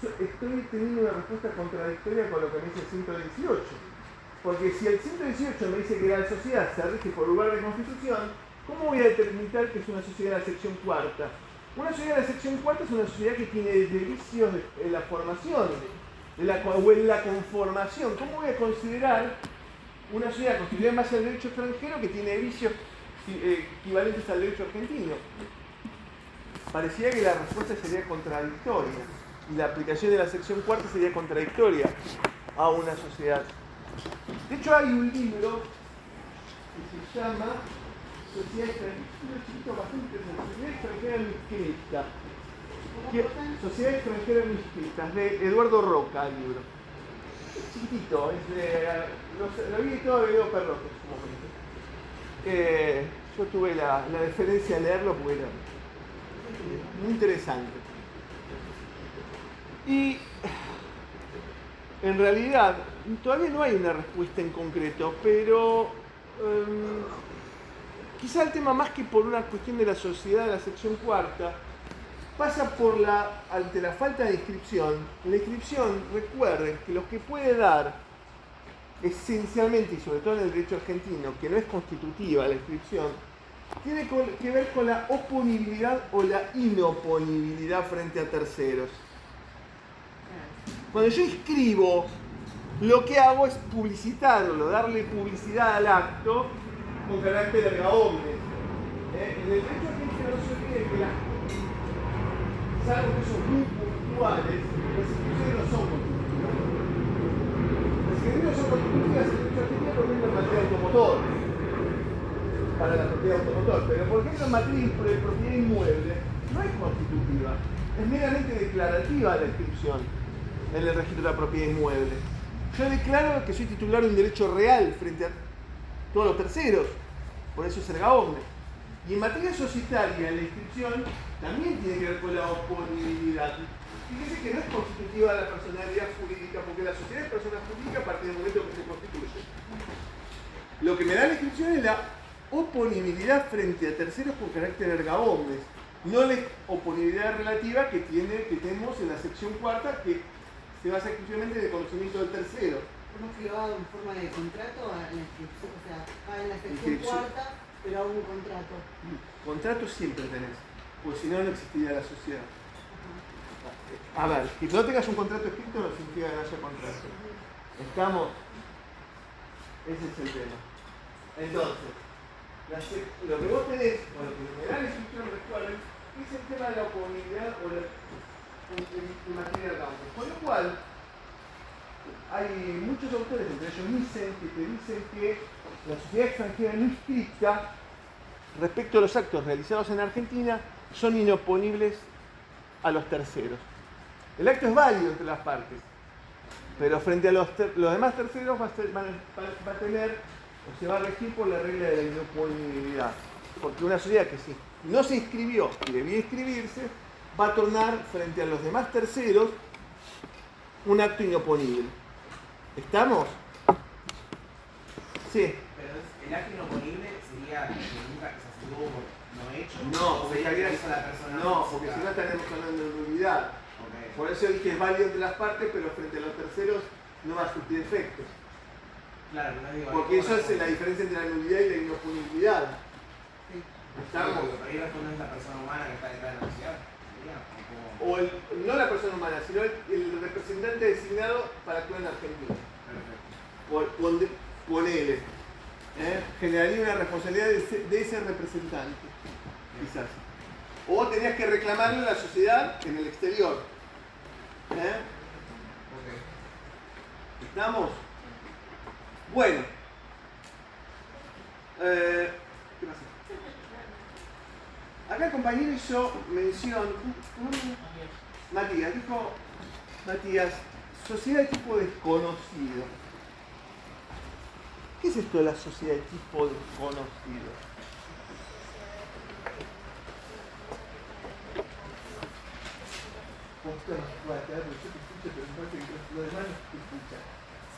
estoy teniendo una respuesta contradictoria con lo que me dice el 118. Porque si el 118 me dice que la sociedad se rige por lugar de constitución, ¿cómo voy a determinar que es una sociedad de la sección cuarta? Una sociedad de la sección cuarta es una sociedad que tiene vicios en la formación o en la conformación. ¿Cómo voy a considerar una sociedad constituida en base al derecho extranjero que tiene vicios equivalentes al derecho argentino? Parecía que la respuesta sería contradictoria y la aplicación de la sección cuarta sería contradictoria a una sociedad. De hecho hay un libro que se llama Sociedad Extranjera, bastante Sociedad Extranjera Inscrita. Sociedad Extranjera Inscrita, de Eduardo Roca, el libro. Es chiquitito, es de, lo vi todo de Edo Perrote en su momento. Yo tuve la deferencia de leerlo porque era muy interesante. Y en realidad todavía no hay una respuesta en concreto, pero quizá el tema más que por una cuestión de la sociedad de la sección cuarta pasa por ante la falta de inscripción. La inscripción, recuerden que lo que puede dar esencialmente, y sobre todo en el derecho argentino, que no es constitutiva la inscripción, tiene que ver con la oponibilidad o la inoponibilidad frente a terceros. Cuando yo inscribo, lo que hago es publicitarlo, darle publicidad al acto con carácter erga omnes. En el derecho argentino no se olvide que salvo que eso es muy actuales, las instituciones no son constitutivas. Las instituciones no son constitutivas en el derecho argentino porque es una materia automotor, para la propiedad automotor, pero por ejemplo en materia de propiedad inmueble no es constitutiva, es meramente declarativa la inscripción en el registro de la propiedad inmueble. Yo declaro que soy titular de un derecho real frente a todos los terceros, por eso es erga omnes. Y en materia societaria, la inscripción también tiene que ver con la oponibilidad. Fíjense que no es constitutiva la personalidad jurídica, porque la sociedad es persona jurídica a partir del momento que se constituye. Lo que me da la inscripción es la oponibilidad frente a terceros con carácter erga omnes, no la oponibilidad relativa que tenemos en la sección cuarta, que se basa exclusivamente en el conocimiento del tercero. Hemos llevado en forma de contrato a la inscripción, o sea, en la sección cuarta, pero a un contrato. Contrato siempre tenés, porque si no, no existiría la sociedad. A ver, que no tengas un contrato escrito no significa que no haya contrato. ¿Estamos? Ese es el tema. Entonces, lo que vos tenés, o lo que me da la instrucción, recuerden, es el tema de la oponibilidad o la en materia de campo. Con lo cual, hay muchos autores, entre ellos Nissen, que te dicen que la sociedad extranjera no inscripta, respecto a los actos realizados en Argentina, son inoponibles a los terceros. El acto es válido entre las partes, pero frente a los demás terceros va a tener, o se va a regir por la regla de la inoponibilidad. Porque una sociedad que si no se inscribió y debía inscribirse, va a tornar frente a los demás terceros un acto inoponible. ¿Estamos? Sí. Pero el acto inoponible sería que nunca se estuvo no hecho. No, porque sería hizo la persona. no, porque si no estaremos hablando de nulidad. Okay. Por eso dije es válido entre las partes, pero frente a los terceros no va a surtir efectos. Claro, no digo. Porque eso es la diferencia entre la nulidad y la inoponibilidad. ¿Estamos? Pero ahí no es la persona humana que está detrás de la sociedad. O no la persona humana, sino el representante designado para actuar en Argentina. Perfecto. Ponele. Generaría una responsabilidad de ese representante, quizás. O tenías que reclamarlo en la sociedad en el exterior. Okay. ¿Estamos? Bueno. ¿Qué pasa? Acá el compañero hizo mención. Matías, dijo Matías, sociedad de tipo desconocido. ¿Qué es esto de la sociedad de tipo desconocido?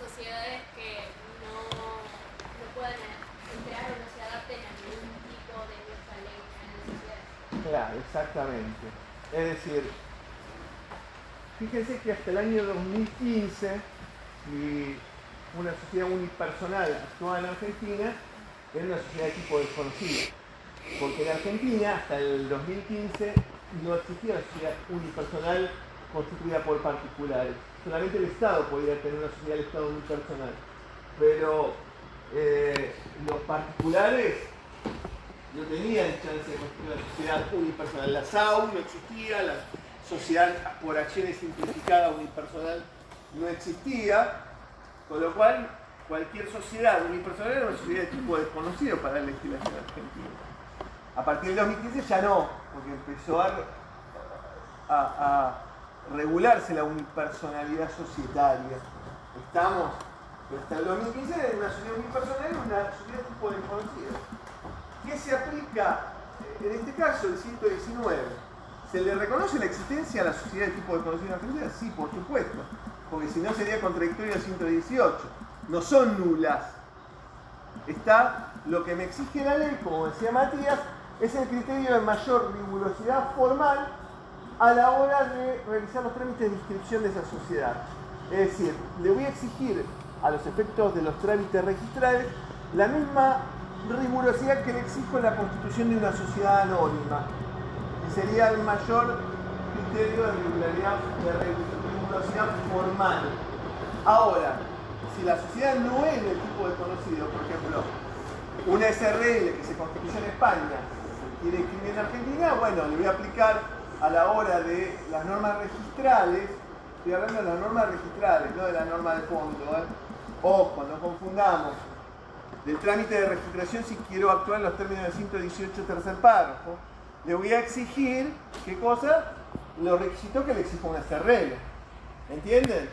Sociedades que no pueden entrar o no se adapten a ningún tipo de nuestra ley en la sociedad. Claro, exactamente. Es decir, fíjense que hasta el año 2015 una sociedad unipersonal actuada en Argentina era una sociedad de tipo desconocido. Porque en Argentina, hasta el 2015, no existía una sociedad unipersonal constituida por particulares. Solamente el Estado podía tener una sociedad del Estado unipersonal. Pero los particulares no tenían chance de constituir una sociedad unipersonal. La SAU no existía, la sociedad por acciones simplificada unipersonal no existía, con lo cual cualquier sociedad unipersonal era una sociedad de tipo desconocido para la legislación argentina. A partir del 2015 ya no, porque empezó a regularse la unipersonalidad societaria. ¿Estamos? Pero hasta el 2015 era una sociedad unipersonal, una sociedad de tipo desconocido. ¿Qué se aplica en este caso? El 119. ¿Se le reconoce la existencia a la sociedad de tipo desconocido en Argentina? Sí, por supuesto, porque si no sería contradictorio al 118. No son nulas. Está lo que me exige la ley, como decía Matías, es el criterio de mayor rigurosidad formal a la hora de realizar los trámites de inscripción de esa sociedad. Es decir, le voy a exigir a los efectos de los trámites registrales la misma rigurosidad que le exijo en la constitución de una sociedad anónima. Y sería el mayor criterio de rigurosidad formal. Ahora, si la sociedad no es del tipo desconocido, por ejemplo, una SRL que se constituyó en España se quiere escribir en Argentina, bueno, le voy a aplicar a la hora de las normas registrales, estoy hablando de las normas registrales, no de la norma de fondo, ¿eh? Ojo, no confundamos. Del trámite de registración, si quiero actuar en los términos del 118 tercer párrafo, le voy a exigir, ¿qué cosa? Los requisitos que le exija una SRL. ¿Entienden?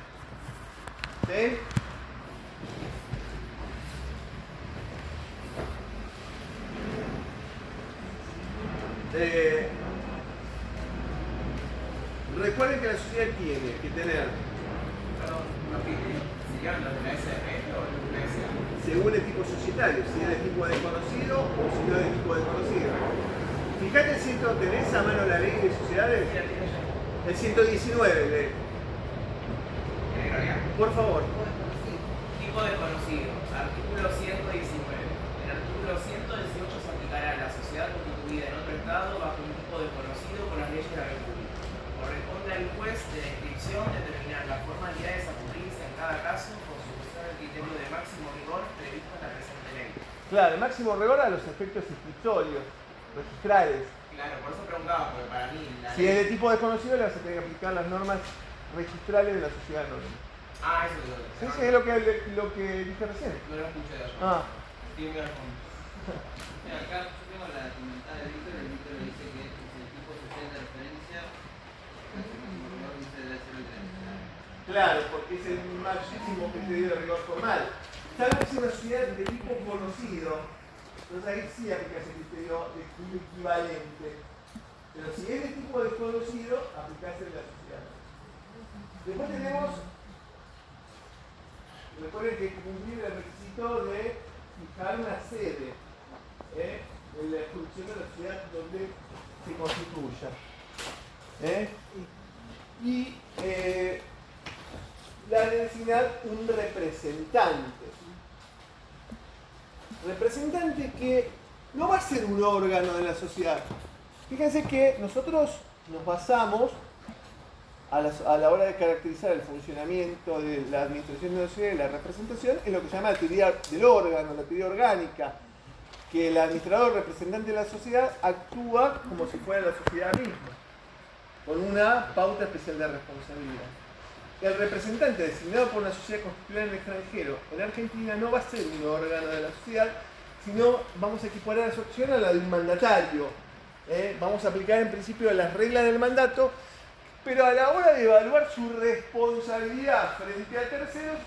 ¿Sí? Recuerden que la sociedad tiene que tener, Perdón, ¿siguieron los de la SRL o los de la SA? según el tipo societario, si es de tipo desconocido o si no es de tipo desconocido. Fíjate si esto tenés a mano la ley de sociedades. El 119, lee. Por favor. Tipo desconocido. Artículo 119. El artículo 118 se aplicará a la sociedad constituida en otro estado bajo un tipo desconocido por las leyes de la República. Corresponde al juez de la inscripción determinar las formalidades a cumplirse en cada caso con sujeción al criterio de máximo rigor previsto en la presente ley. Claro, el máximo rigor a los efectos inscriptorios, registrales. Claro, por eso preguntaba, porque para mí la Si es de tipo desconocido, le vas a tener que aplicar las normas registrales de la sociedad anónima. Ah, eso digo. Sí, sí, es lo que dije recién. No lo escuché de allá. Ah, Tiene que ver con... Acá yo tengo la comentada de Víctor, el Víctor dice que es el tipo social de referencia, el máximo rigor dice debe ser el 30. claro, porque es el máximo criterio de rigor formal. Salvo que sea una sociedad de tipo conocido, entonces ahí sí aplicas el criterio de equivalente. Pero si es de tipo desconocido, aplicás el de la sociedad. Después tenemos, recuerden que hay que cumplir el requisito de fijar una sede en la jurisdicción de la sociedad donde se constituya. Y la de designar un representante. Representante que no va a ser un órgano de la sociedad. Fíjense que nosotros nos basamos a la hora de caracterizar el funcionamiento de la administración de la sociedad y la representación en lo que se llama la teoría del órgano, la teoría orgánica, que el administrador representante de la sociedad actúa como si fuera la sociedad misma, con una pauta especial de responsabilidad. El representante designado por una sociedad constituida en el extranjero en Argentina no va a ser un órgano de la sociedad, sino vamos a equiparar su acción a la de un mandatario. Vamos a aplicar en principio las reglas del mandato, pero a la hora de evaluar su responsabilidad frente a terceros,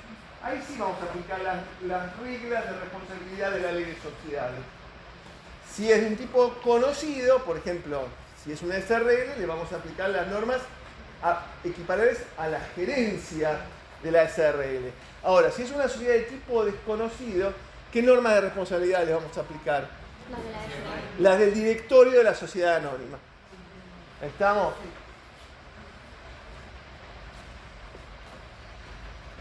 ahí sí vamos a aplicar las reglas de responsabilidad de la ley de sociedades. Si es de un tipo conocido, por ejemplo, si es una SRL, le vamos a aplicar las normas equiparables a la gerencia de la SRL. Ahora, si es una sociedad de tipo desconocido, ¿qué normas de responsabilidad le vamos a aplicar? Las del directorio de la sociedad anónima. ¿Estamos?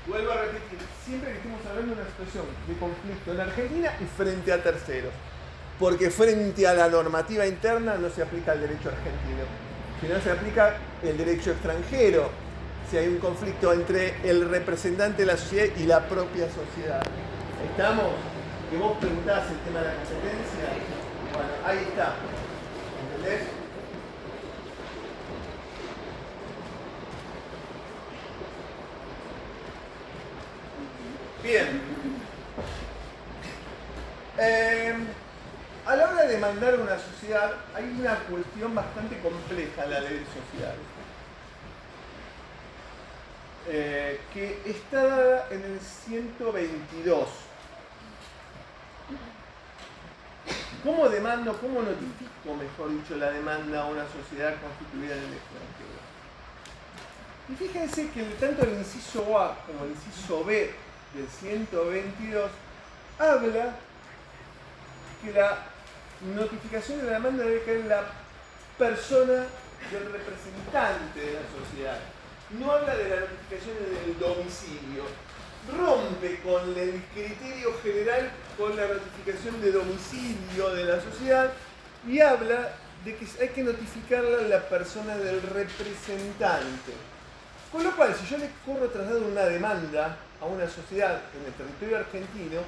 Vuelvo a repetir, siempre que estemos hablando de una situación de conflicto en Argentina y frente a terceros, porque frente a la normativa interna no se aplica el derecho argentino, sino se aplica el derecho extranjero, si hay un conflicto entre el representante de la sociedad y la propia sociedad. ¿Estamos? Que vos preguntás el tema de la competencia, bueno, ahí está, ¿entendés? Bien. A la hora de demandar una sociedad, hay una cuestión bastante compleja en la ley de sociedades, que está dada en el 122. ¿Cómo demando, cómo notifico, mejor dicho, la demanda a una sociedad constituida en el extranjero? Y fíjense que tanto el inciso A como el inciso B del 122 habla que la notificación de la demanda debe caer en la persona del representante de la sociedad. No habla de la notificación del domicilio. Rompe con el criterio general con la notificación de domicilio de la sociedad y habla de que hay que notificarla a la persona del representante. Con lo cual, si yo le corro traslado una demanda a una sociedad en el territorio argentino,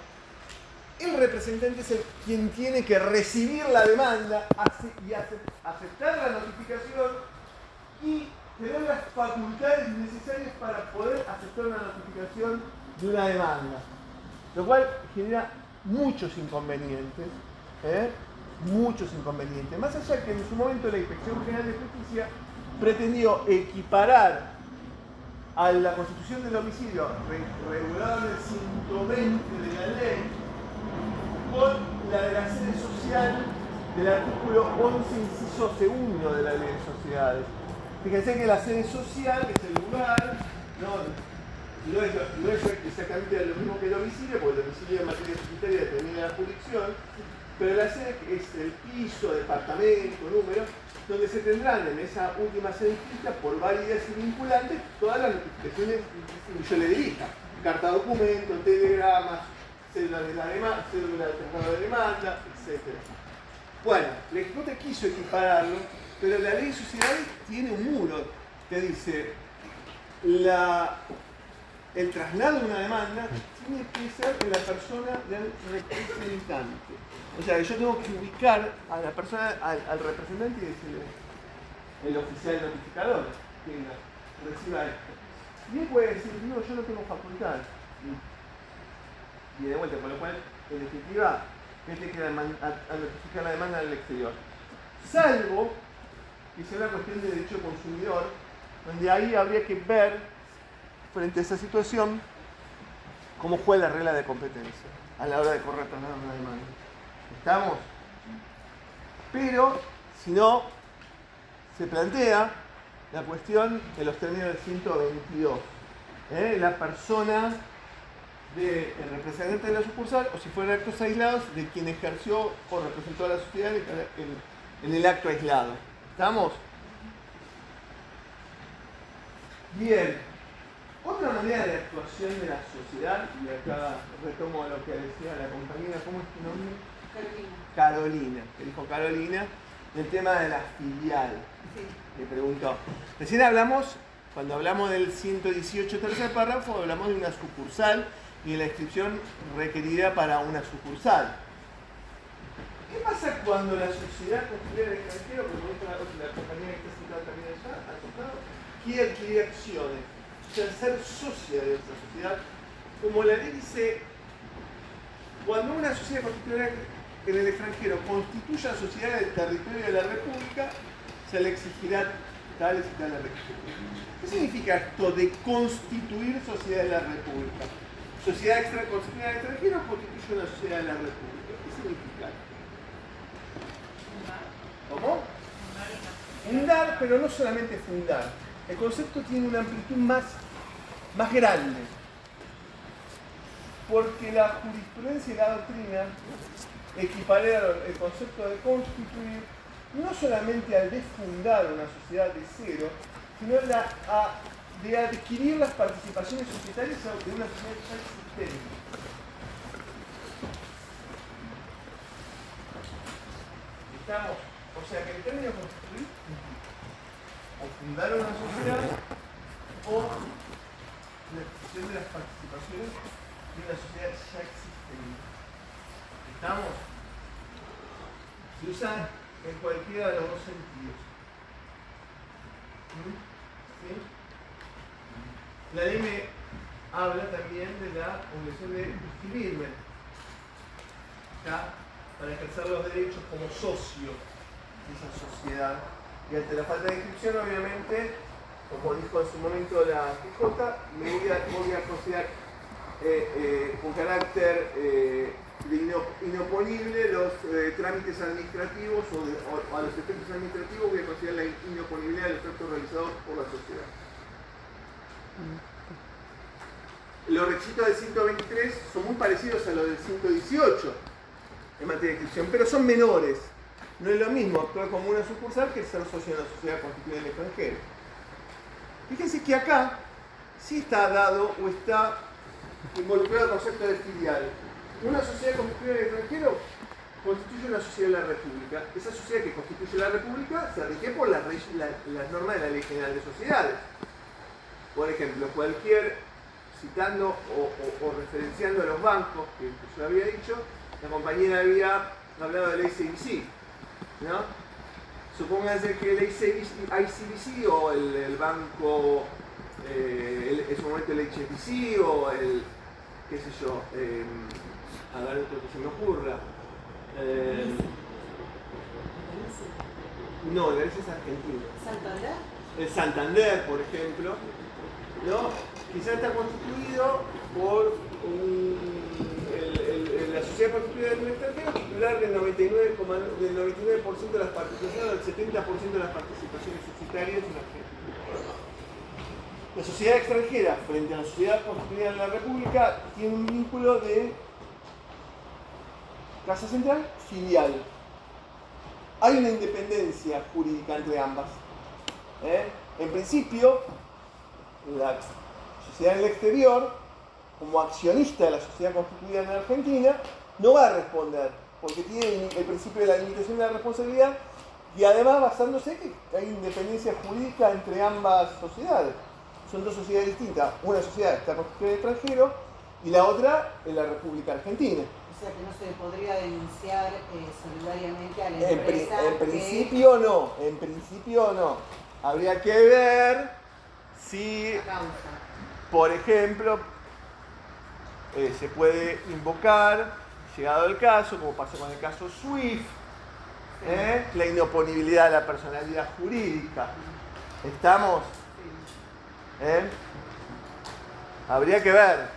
el representante es quien tiene que recibir la demanda y aceptar la notificación facultades necesarias para poder aceptar una notificación de una demanda, lo cual genera muchos inconvenientes, más allá que en su momento la Inspección General de Justicia pretendió equiparar a la constitución del homicidio regulada en el 120 de la ley con la de la sede social del artículo 11, inciso segundo de la ley de sociedades. Fíjense que la sede social es el lugar, no es exactamente lo mismo que el domicilio, porque el domicilio en materia societaria determina la jurisdicción, pero la sede es el piso, departamento, número, donde se tendrán en esa última sede inscrita por válidas y vinculantes todas las notificaciones que yo le dirija. Carta documento, telegramas, cédula de traslado de demanda, etc. Bueno, la Corte quiso equipararlo, pero la ley de sociedades tiene un muro que dice el traslado de una demanda tiene que ser de la persona del representante. O sea, yo tengo que ubicar a la persona, al representante y decirle el oficial notificador que reciba esto. Y él puede decir, no, yo no tengo facultad. Y de vuelta, con lo cual, en definitiva, él tiene que notificar la demanda al exterior. Salvo que sea una cuestión de derecho consumidor, donde ahí habría que ver, frente a esa situación, cómo juega la regla de competencia a la hora de correr una demanda. ¿Estamos? Pero, si no, se plantea la cuestión de los términos del 122. La persona del representante de la sucursal, o si fueran actos aislados, de quien ejerció o representó a la sociedad en el acto aislado. ¿Estamos? Bien. Otra manera de actuación de la sociedad, y acá retomo lo que decía la compañera, ¿cómo es tu nombre? Carolina, que dijo Carolina, el tema de la filial. Sí. Me preguntó. Recién hablamos, cuando hablamos del 118 tercer párrafo, hablamos de una sucursal y de la inscripción requerida para una sucursal. ¿Qué pasa cuando la sociedad constituida del extranjero, como dijo la compañera que está citada también allá, ha tocado, quiere adquirir acciones? O sea, ser socia de esa sociedad, como la ley dice, cuando una sociedad constituida en el extranjero constituya sociedad del territorio de la República, se le exigirá tales y tales requisitos. ¿Qué significa esto de constituir sociedad de la República? ¿Sociedad constituida en el extranjero constituye una sociedad de la República? ¿Qué significa esto? ¿Cómo? Fundar, pero no solamente fundar. El concepto tiene una amplitud más grande, porque la jurisprudencia y la doctrina equipararon el concepto de constituir no solamente al de fundar una sociedad de cero, sino de adquirir las participaciones societarias de una sociedad ya existente. ¿Estamos? O sea que el término constituir o fundar una sociedad o la adquisición de las participaciones de una sociedad ya existente. ¿Estamos? Se usa en cualquiera de los dos sentidos. ¿Sí? La ley me habla también de la obligación de inscribirme, ¿está? Para ejercer los derechos como socio de esa sociedad. Y ante la falta de inscripción, obviamente, como dijo en su momento la PJ, me voy a considerar con carácter inoponible los trámites administrativos o a los efectos administrativos voy a considerar la inoponibilidad de los actos realizados por la sociedad. Los requisitos del 123 son muy parecidos a los del 118 en materia de inscripción, pero son menores. No es lo mismo actuar como una sucursal que ser socio de una sociedad constituida en el extranjero. Fíjense que acá sí está dado o está involucrado el concepto de filial. Una sociedad constituida en el extranjero constituye una sociedad de la República. Esa sociedad que constituye la República se rige por las normas de la Ley General de Sociedades. Por ejemplo, citando o referenciando a los bancos que yo había dicho, la compañera había hablado de ley CIBC, ¿no? Supónganse que el ICBC o el banco, en su momento el HSBC o el, qué sé yo, a ver otro que se me ocurra. No, el es argentino. ¿Santander? El Santander, por ejemplo, ¿no? Quizás está constituido por la sociedad constituida en el extranjero titular del 99% de las participaciones, del 70% de las participaciones societarias en Argentina. La sociedad extranjera frente a la sociedad constituida en la República tiene un vínculo de casa central, filial. Hay una independencia jurídica entre ambas. En principio, la sociedad en el exterior, como accionista de la sociedad constituida en Argentina, no va a responder, porque tiene el principio de la limitación de la responsabilidad y además basándose que hay independencia jurídica entre ambas sociedades. Son dos sociedades distintas. Una sociedad está constituida en el extranjero y la otra en la República Argentina. O sea que no se podría denunciar solidariamente a la empresa. En principio no, en principio no. Habría que ver si, por ejemplo, se puede invocar, llegado el caso, como pasó con el caso SWIFT, la inoponibilidad de la personalidad jurídica. ¿Estamos? Habría que ver.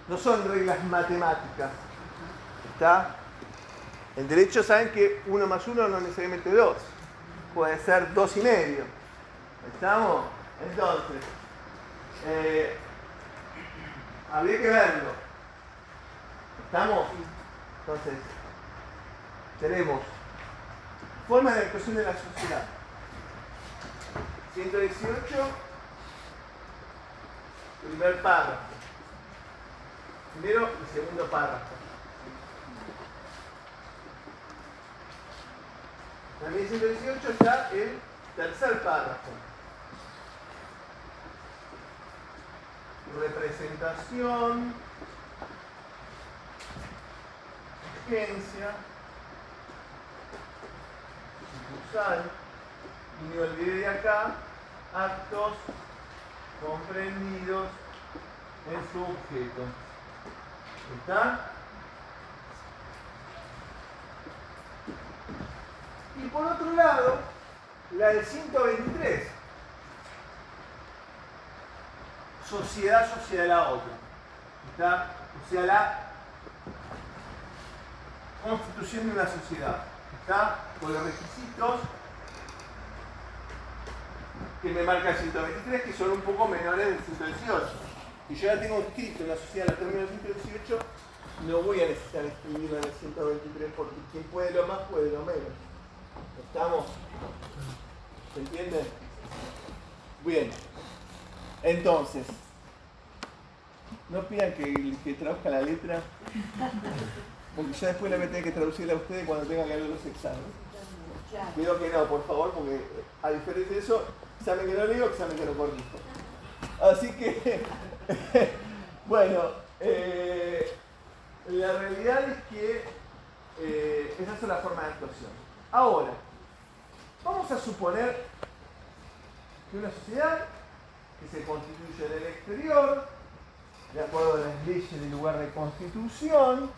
No son reglas matemáticas. ¿Está? En derecho saben que 1 más 1 no necesariamente 2. Puede ser 2,5. ¿Estamos? Entonces, habría que verlo. ¿Estamos? Entonces, tenemos formas de actuación de la sociedad. 118, primer párrafo. Primero y segundo párrafo. También en 118 está el tercer párrafo. Representación, agencia, sucursal, y me olvidé de acá, actos comprendidos en su objeto. ¿Está? Y por otro lado, la del 123. Sociedad de la otra. ¿Está? O sea, la constitución de una sociedad. ¿Está? Con los requisitos que me marca el 123, que son un poco menores del 118. Y yo ya tengo escrito en la sociedad los términos del 118, no voy a necesitar escribirlo en el 123 porque quien puede lo más puede lo menos. ¿Estamos? ¿Se entiende? Bien. Entonces, no pidan que traduzca la letra, porque ya después la voy a tener que traducirla a ustedes cuando tengan que hacer los exámenes. Pido que no, por favor, porque a diferencia de eso, examen que no leo, examen que no corrijo. Así que, bueno, la realidad es que esas son las formas de actuación. Ahora, vamos a suponer que una sociedad que se constituye en el exterior, de acuerdo a las leyes del lugar de constitución,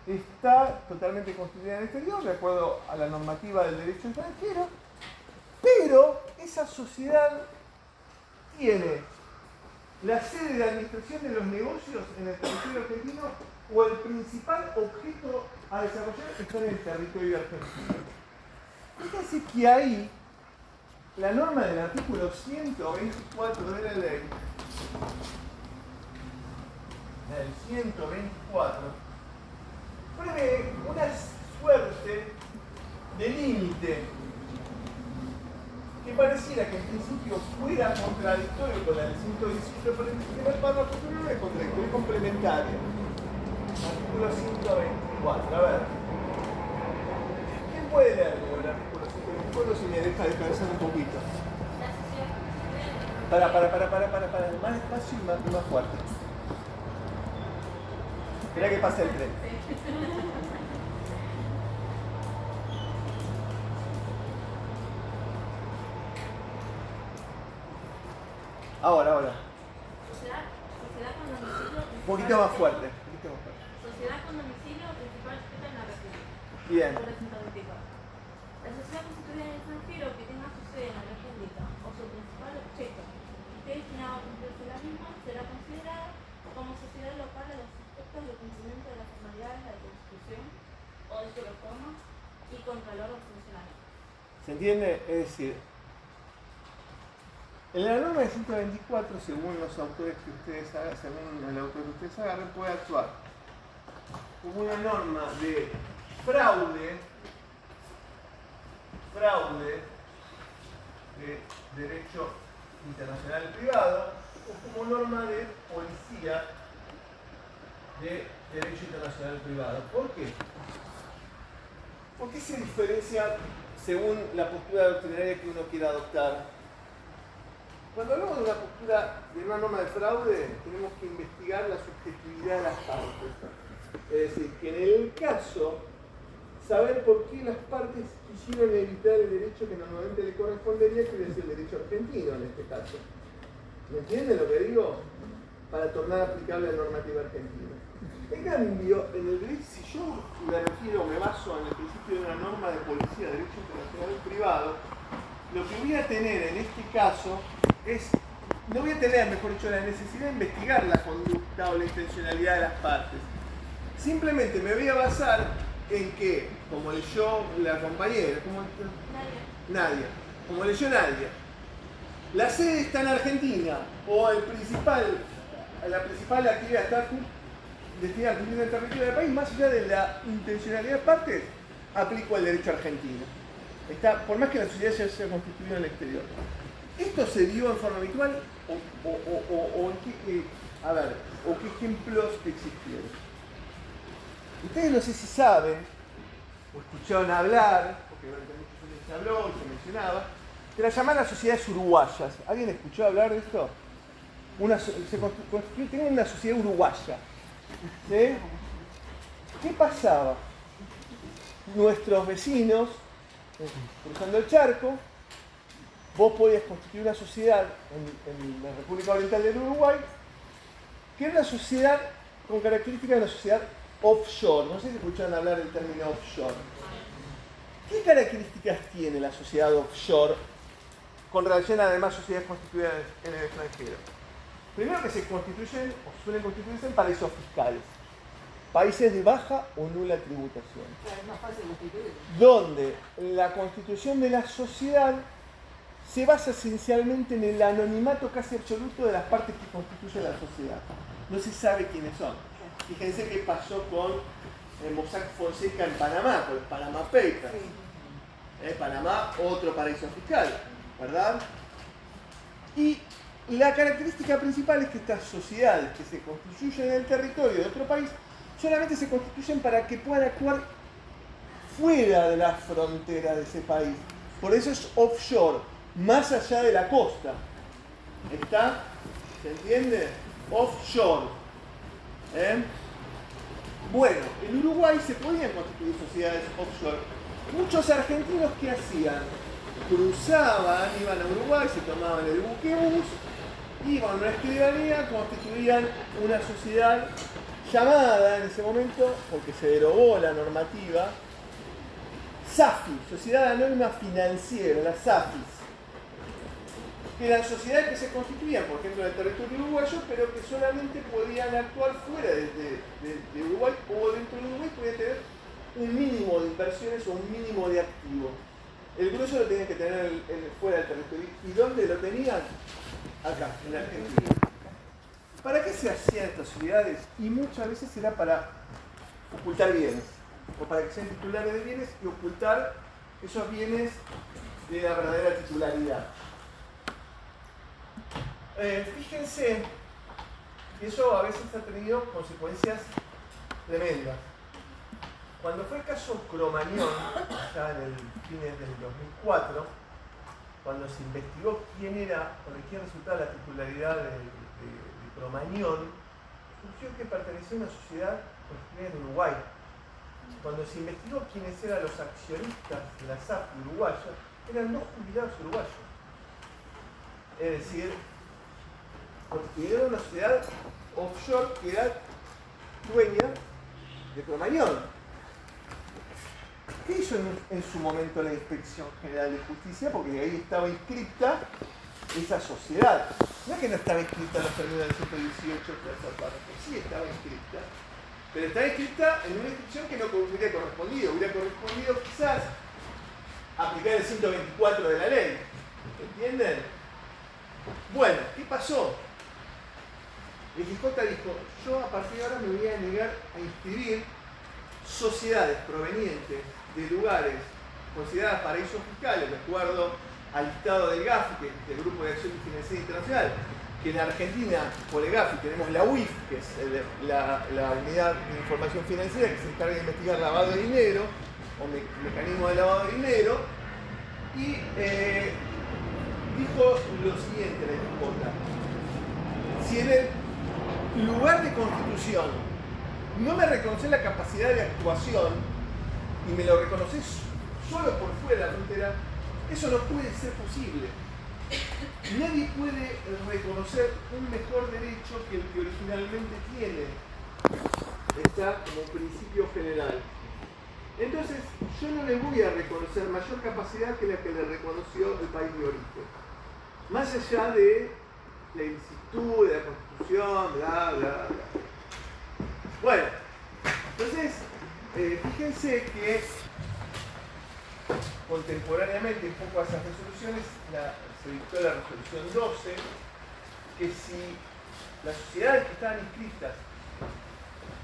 está totalmente constituida en el exterior, de acuerdo a la normativa del derecho extranjero, pero esa sociedad tiene la sede de administración de los negocios en el territorio argentino o el principal objeto a desarrollar está en el territorio argentino. Fíjense que ahí la norma del artículo 124 de la ley, el 124, prevé una suerte de límite que pareciera que en principio fuera contradictorio con la del 118, pero en el primer párrafo no es contradictorio, es complementario. Artículo 124, a ver. ¿Quién puede leerlo el artículo 124 si me deja descansar un poquito? Para, más despacio y más fuerte. Espera que pase el tren. Ahora. Sociedad con domicilio. Un poquito más fuerte. Sociedad con domicilio principal sujeta en la República. Bien. Por el 124. La sociedad constituida en el extranjero que tenga su sede en la República o su principal objeto esté destinado a cumplirse la misma será considerada como sociedad local a los efectos del cumplimiento de las formalidades de la Constitución o de su reforma y contra el orden funcionario. ¿Se entiende? Es decir, en la norma de 124, según los autores que ustedes hagan, según el autor que ustedes agarren, puede actuar como una norma de fraude de derecho internacional privado o como norma de policía de derecho internacional privado. ¿Por qué? ¿Por qué se diferencia según la postura doctrinaria que uno quiera adoptar? Cuando hablamos de una postura, de una norma de fraude, tenemos que investigar la subjetividad de las partes. Es decir, que en el caso, saber por qué las partes quisieron evitar el derecho que normalmente le correspondería, que es el derecho argentino en este caso. ¿Me entienden lo que digo? Para tornar aplicable la normativa argentina. En cambio, en el derecho, si yo me baso en el principio de una norma de policía de derecho internacional privado, lo que voy a tener en este caso es, no voy a tener, mejor dicho, la necesidad de investigar la conducta o la intencionalidad de las partes. Simplemente me voy a basar en que, como leyó la compañera, como leyó Nadia, la sede está en Argentina o la principal actividad está destinada a cumplir el territorio del país, más allá de la intencionalidad de partes, aplico el derecho argentino. Por más que la sociedad se haya constituido en el exterior. ¿Esto se dio en forma habitual o qué ejemplos existieron? Ustedes no sé si saben o escucharon hablar, porque durante muchos años se habló y se mencionaba, de las llamadas sociedades uruguayas. ¿Alguien escuchó hablar de esto? Tienen una sociedad uruguaya. ¿Sí? ¿Qué pasaba? Nuestros vecinos, cruzando el charco, vos podías constituir una sociedad en la República Oriental del Uruguay, que era una sociedad con características de una sociedad offshore. No sé si escucharon hablar del término offshore. ¿Qué características tiene la sociedad offshore con relación a demás sociedades constituidas en el extranjero? Primero, que se constituyen o suelen constituirse en paraísos fiscales, países de baja o nula tributación, Es más fácil constituir. donde la constitución de la sociedad se basa esencialmente en el anonimato casi absoluto de las partes que constituyen la sociedad. No se sabe quiénes son. Fíjense qué pasó con Mossack Fonseca en Panamá, con los Panama Papers. Panamá, otro paraíso fiscal, ¿verdad? Y la característica principal es que estas sociedades que se constituyen en el territorio de otro país solamente se constituyen para que puedan actuar fuera de las fronteras de ese país. Por eso es offshore, más allá de la costa. ¿Está? ¿Se entiende? Offshore. Bueno, en Uruguay se podían constituir sociedades offshore. Muchos argentinos, ¿qué hacían? Cruzaban, iban a Uruguay, se tomaban el buquebús, iban a una escribanía, constituían una sociedad llamada en ese momento, porque se derogó la normativa, SAFI, Sociedad Anónima Financiera, las SAFIs, que eran sociedades que se constituían, por ejemplo, en el territorio uruguayo, pero que solamente podían actuar fuera de Uruguay, o dentro de Uruguay podían tener un mínimo de inversiones o un mínimo de activos. El grueso lo tenían que tener fuera del territorio. ¿Y dónde lo tenían? Acá, en Argentina. ¿Para qué se hacían estas sociedades? Y muchas veces era para ocultar bienes, o para que sean titulares de bienes y ocultar esos bienes de la verdadera titularidad. Fíjense que eso a veces ha tenido consecuencias tremendas. Cuando fue el caso Cromañón, ya en el fines del 2004, cuando se investigó quién era o de quién resultaba la titularidad de Cromañón, surgió que pertenecía a una sociedad constituida en Uruguay. Cuando se investigó quiénes eran los accionistas de la SAFI uruguaya, eran dos jubilados uruguayos. Es decir, constituyeron una sociedad offshore que era dueña de Cromañón. ¿Qué hizo en su momento la Inspección General de Justicia? Porque ahí estaba inscripta esa sociedad. No es que no estaba inscrita en los términos del 118, sí estaba inscrita, pero estaba inscrita en una inscripción que no hubiera correspondido. Hubiera correspondido quizás aplicar el 124 de la ley. ¿Entienden? Bueno, ¿qué pasó? El IGJ dijo, yo a partir de ahora me voy a negar a inscribir sociedades provenientes de lugares consideradas paraísos fiscales, de acuerdo al listado del GAFI, que es el Grupo de Acción Financiera Internacional, que en Argentina, por el GAFI, tenemos la UIF, que es la Unidad de Información Financiera, que se encarga de investigar lavado de dinero, o mecanismo de lavado de dinero, y dijo lo siguiente, la IGJ: si en el lugar de constitución no me reconoces la capacidad de actuación y me lo reconoces solo por fuera de la frontera, eso no puede ser posible. Nadie puede reconocer un mejor derecho que el que originalmente tiene. Está como principio general. Entonces, yo no le voy a reconocer mayor capacidad que la que le reconoció el país de origen. Más allá de la ilicitud, de la Constitución, bla, bla, bla. Bueno, entonces, fíjense que contemporáneamente, un poco a esas resoluciones, se dictó la resolución 12, que si las sociedades que estaban inscritas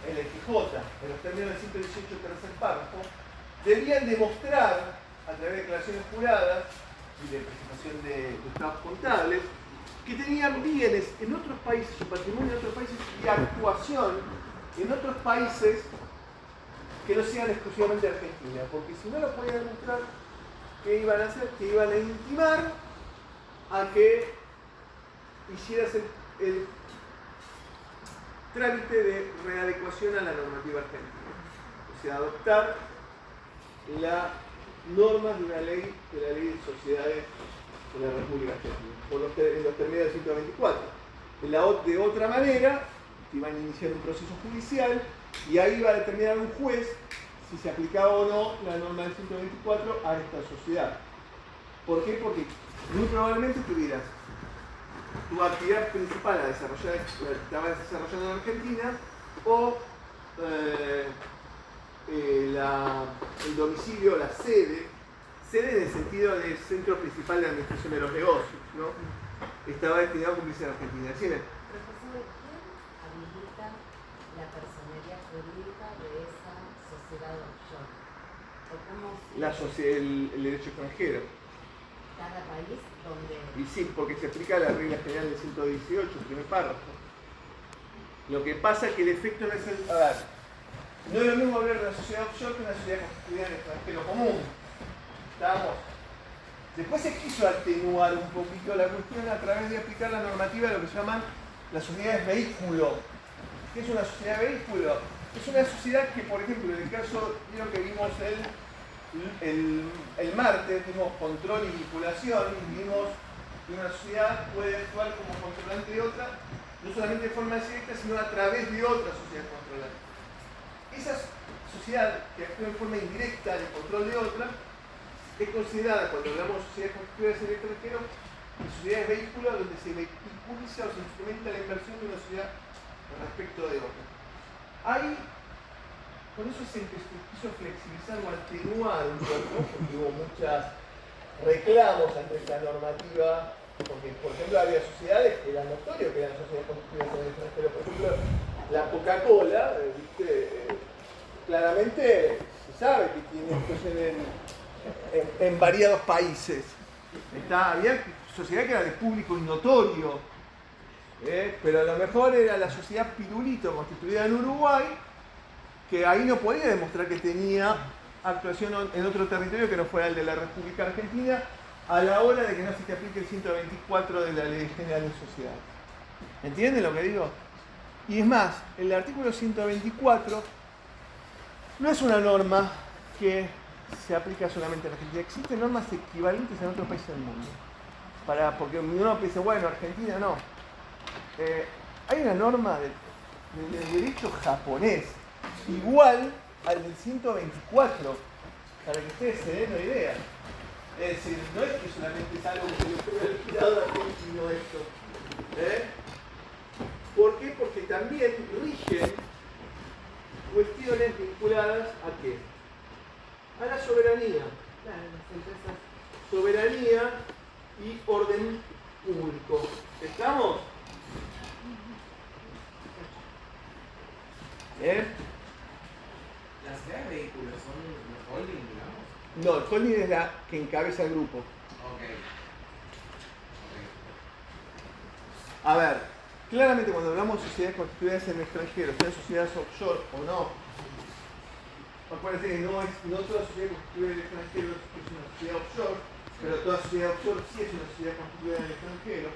en el IGJ, en los términos del 118 tercer párrafo, debían demostrar, a través de declaraciones juradas y de presentación de estados contables, que tenían bienes en otros países, su patrimonio en otros países y actuación en otros países que no sean exclusivamente Argentina, porque si no lo podían demostrar, ¿qué iban a hacer? Que iban a intimar a que hicieras el trámite de readecuación a la normativa argentina, o sea, adoptar las normas de una ley, de la ley de sociedades de la República Argentina, en los términos del 124. De otra manera, iban a iniciar un proceso judicial y ahí iba a determinar un juez si se aplicaba o no la norma del 124 a esta sociedad. ¿Por qué? Porque muy probablemente tuvieras tu actividad principal la estabas desarrollando en Argentina o el domicilio, la sede en el sentido del centro principal de administración de los negocios, ¿no? Estaba destinado a cumplirse en Argentina. ¿Sí? Profesor, ¿quién habilita la personería jurídica de esa sociedad offshore? ¿O cómo el derecho extranjero. Cada país donde... Y sí, porque se aplica la regla general del 118, el primer párrafo. Lo que pasa es que el efecto no es el... A ver, no es lo mismo hablar de una sociedad offshore que una sociedad constituida en extranjero común. ¿Estamos? Después se quiso atenuar un poquito la cuestión a través de aplicar la normativa de lo que se llaman las sociedades vehículo. ¿Qué es una sociedad vehículo? Es una sociedad que, por ejemplo, en el caso de lo que vimos el martes, vimos control y vinculación, y vimos que una sociedad puede actuar como controlante de otra, no solamente de forma directa, sino a través de otra sociedad controlante. Esa sociedad que actúa en forma indirecta en el control de otra es considerada, cuando hablamos de sociedades constituidas en el extranjero, sociedades vehículos donde se vehiculiza o se instrumenta la inversión de una sociedad respecto de otra. Ahí, con eso se quiso flexibilizar o atenuar un poco, porque hubo muchos reclamos ante esta normativa, porque, por ejemplo, había sociedades que eran notorios, que eran sociedades constituidas en el extranjero. Por ejemplo, la Coca-Cola, claramente se sabe que tiene expresión en variados países. Había sociedades que eran de público y notorio, pero a lo mejor era la sociedad Pirulito constituida en Uruguay, que ahí no podía demostrar que tenía actuación en otro territorio que no fuera el de la República Argentina a la hora de que no se te aplique el 124 de la Ley General de Sociedades. ¿Entienden lo que digo? Y es más, el artículo 124 no es una norma que se aplica solamente a Argentina. Existen normas equivalentes en otros países del mundo. Porque uno piensa, bueno, Argentina no. hay una norma del derecho japonés igual al del 124, para que ustedes se den una idea. Es decir, no es que solamente es algo que le fue alquilado a aquel sino esto. ¿Por qué? Porque también rigen cuestiones vinculadas a qué? A la soberanía. Soberanía y orden público. ¿Estamos? ¿Las sociedades de vehículos son los holding, digamos? No, el holding es la que encabeza el grupo. Ok. A ver, claramente cuando hablamos de sociedades constituidas en el extranjero, sean sociedades offshore o no, acuérdense que no toda sociedad constituida en el extranjero es una sociedad offshore, pero toda sociedad offshore sí es una sociedad constituida en el extranjero.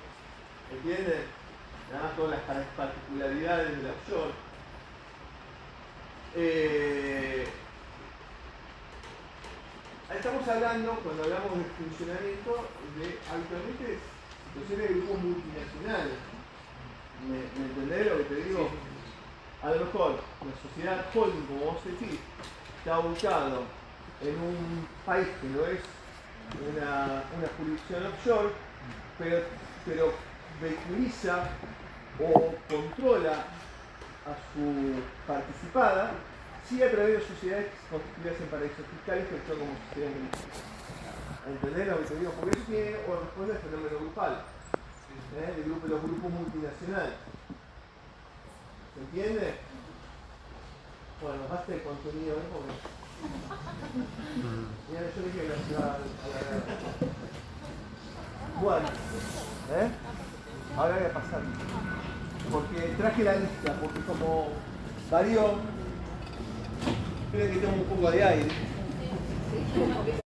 ¿Entienden? Nada más todas las particularidades de la offshore. Estamos hablando, cuando hablamos del funcionamiento, habitualmente de situaciones de grupos multinacionales. ¿Me entendés lo que te digo? A lo mejor la sociedad holding, como vos decís, está ubicado en un país que no es una jurisdicción offshore, pero vehiculiza o controla a su participada, sí a través de sociedades constituidas en paraísos fiscales que actúan como sociedades mixtas. ¿Entendés lo que te digo? Porque eso tiene o responde al fenómeno grupal, los grupos multinacionales. ¿Se entiende? Bueno, basta de contenido, porque... Mira, yo dije que la ciudad a la guerra. Bueno, ahora voy a pasar. Porque traje la lista, porque como varió, creo que tengo un poco de aire.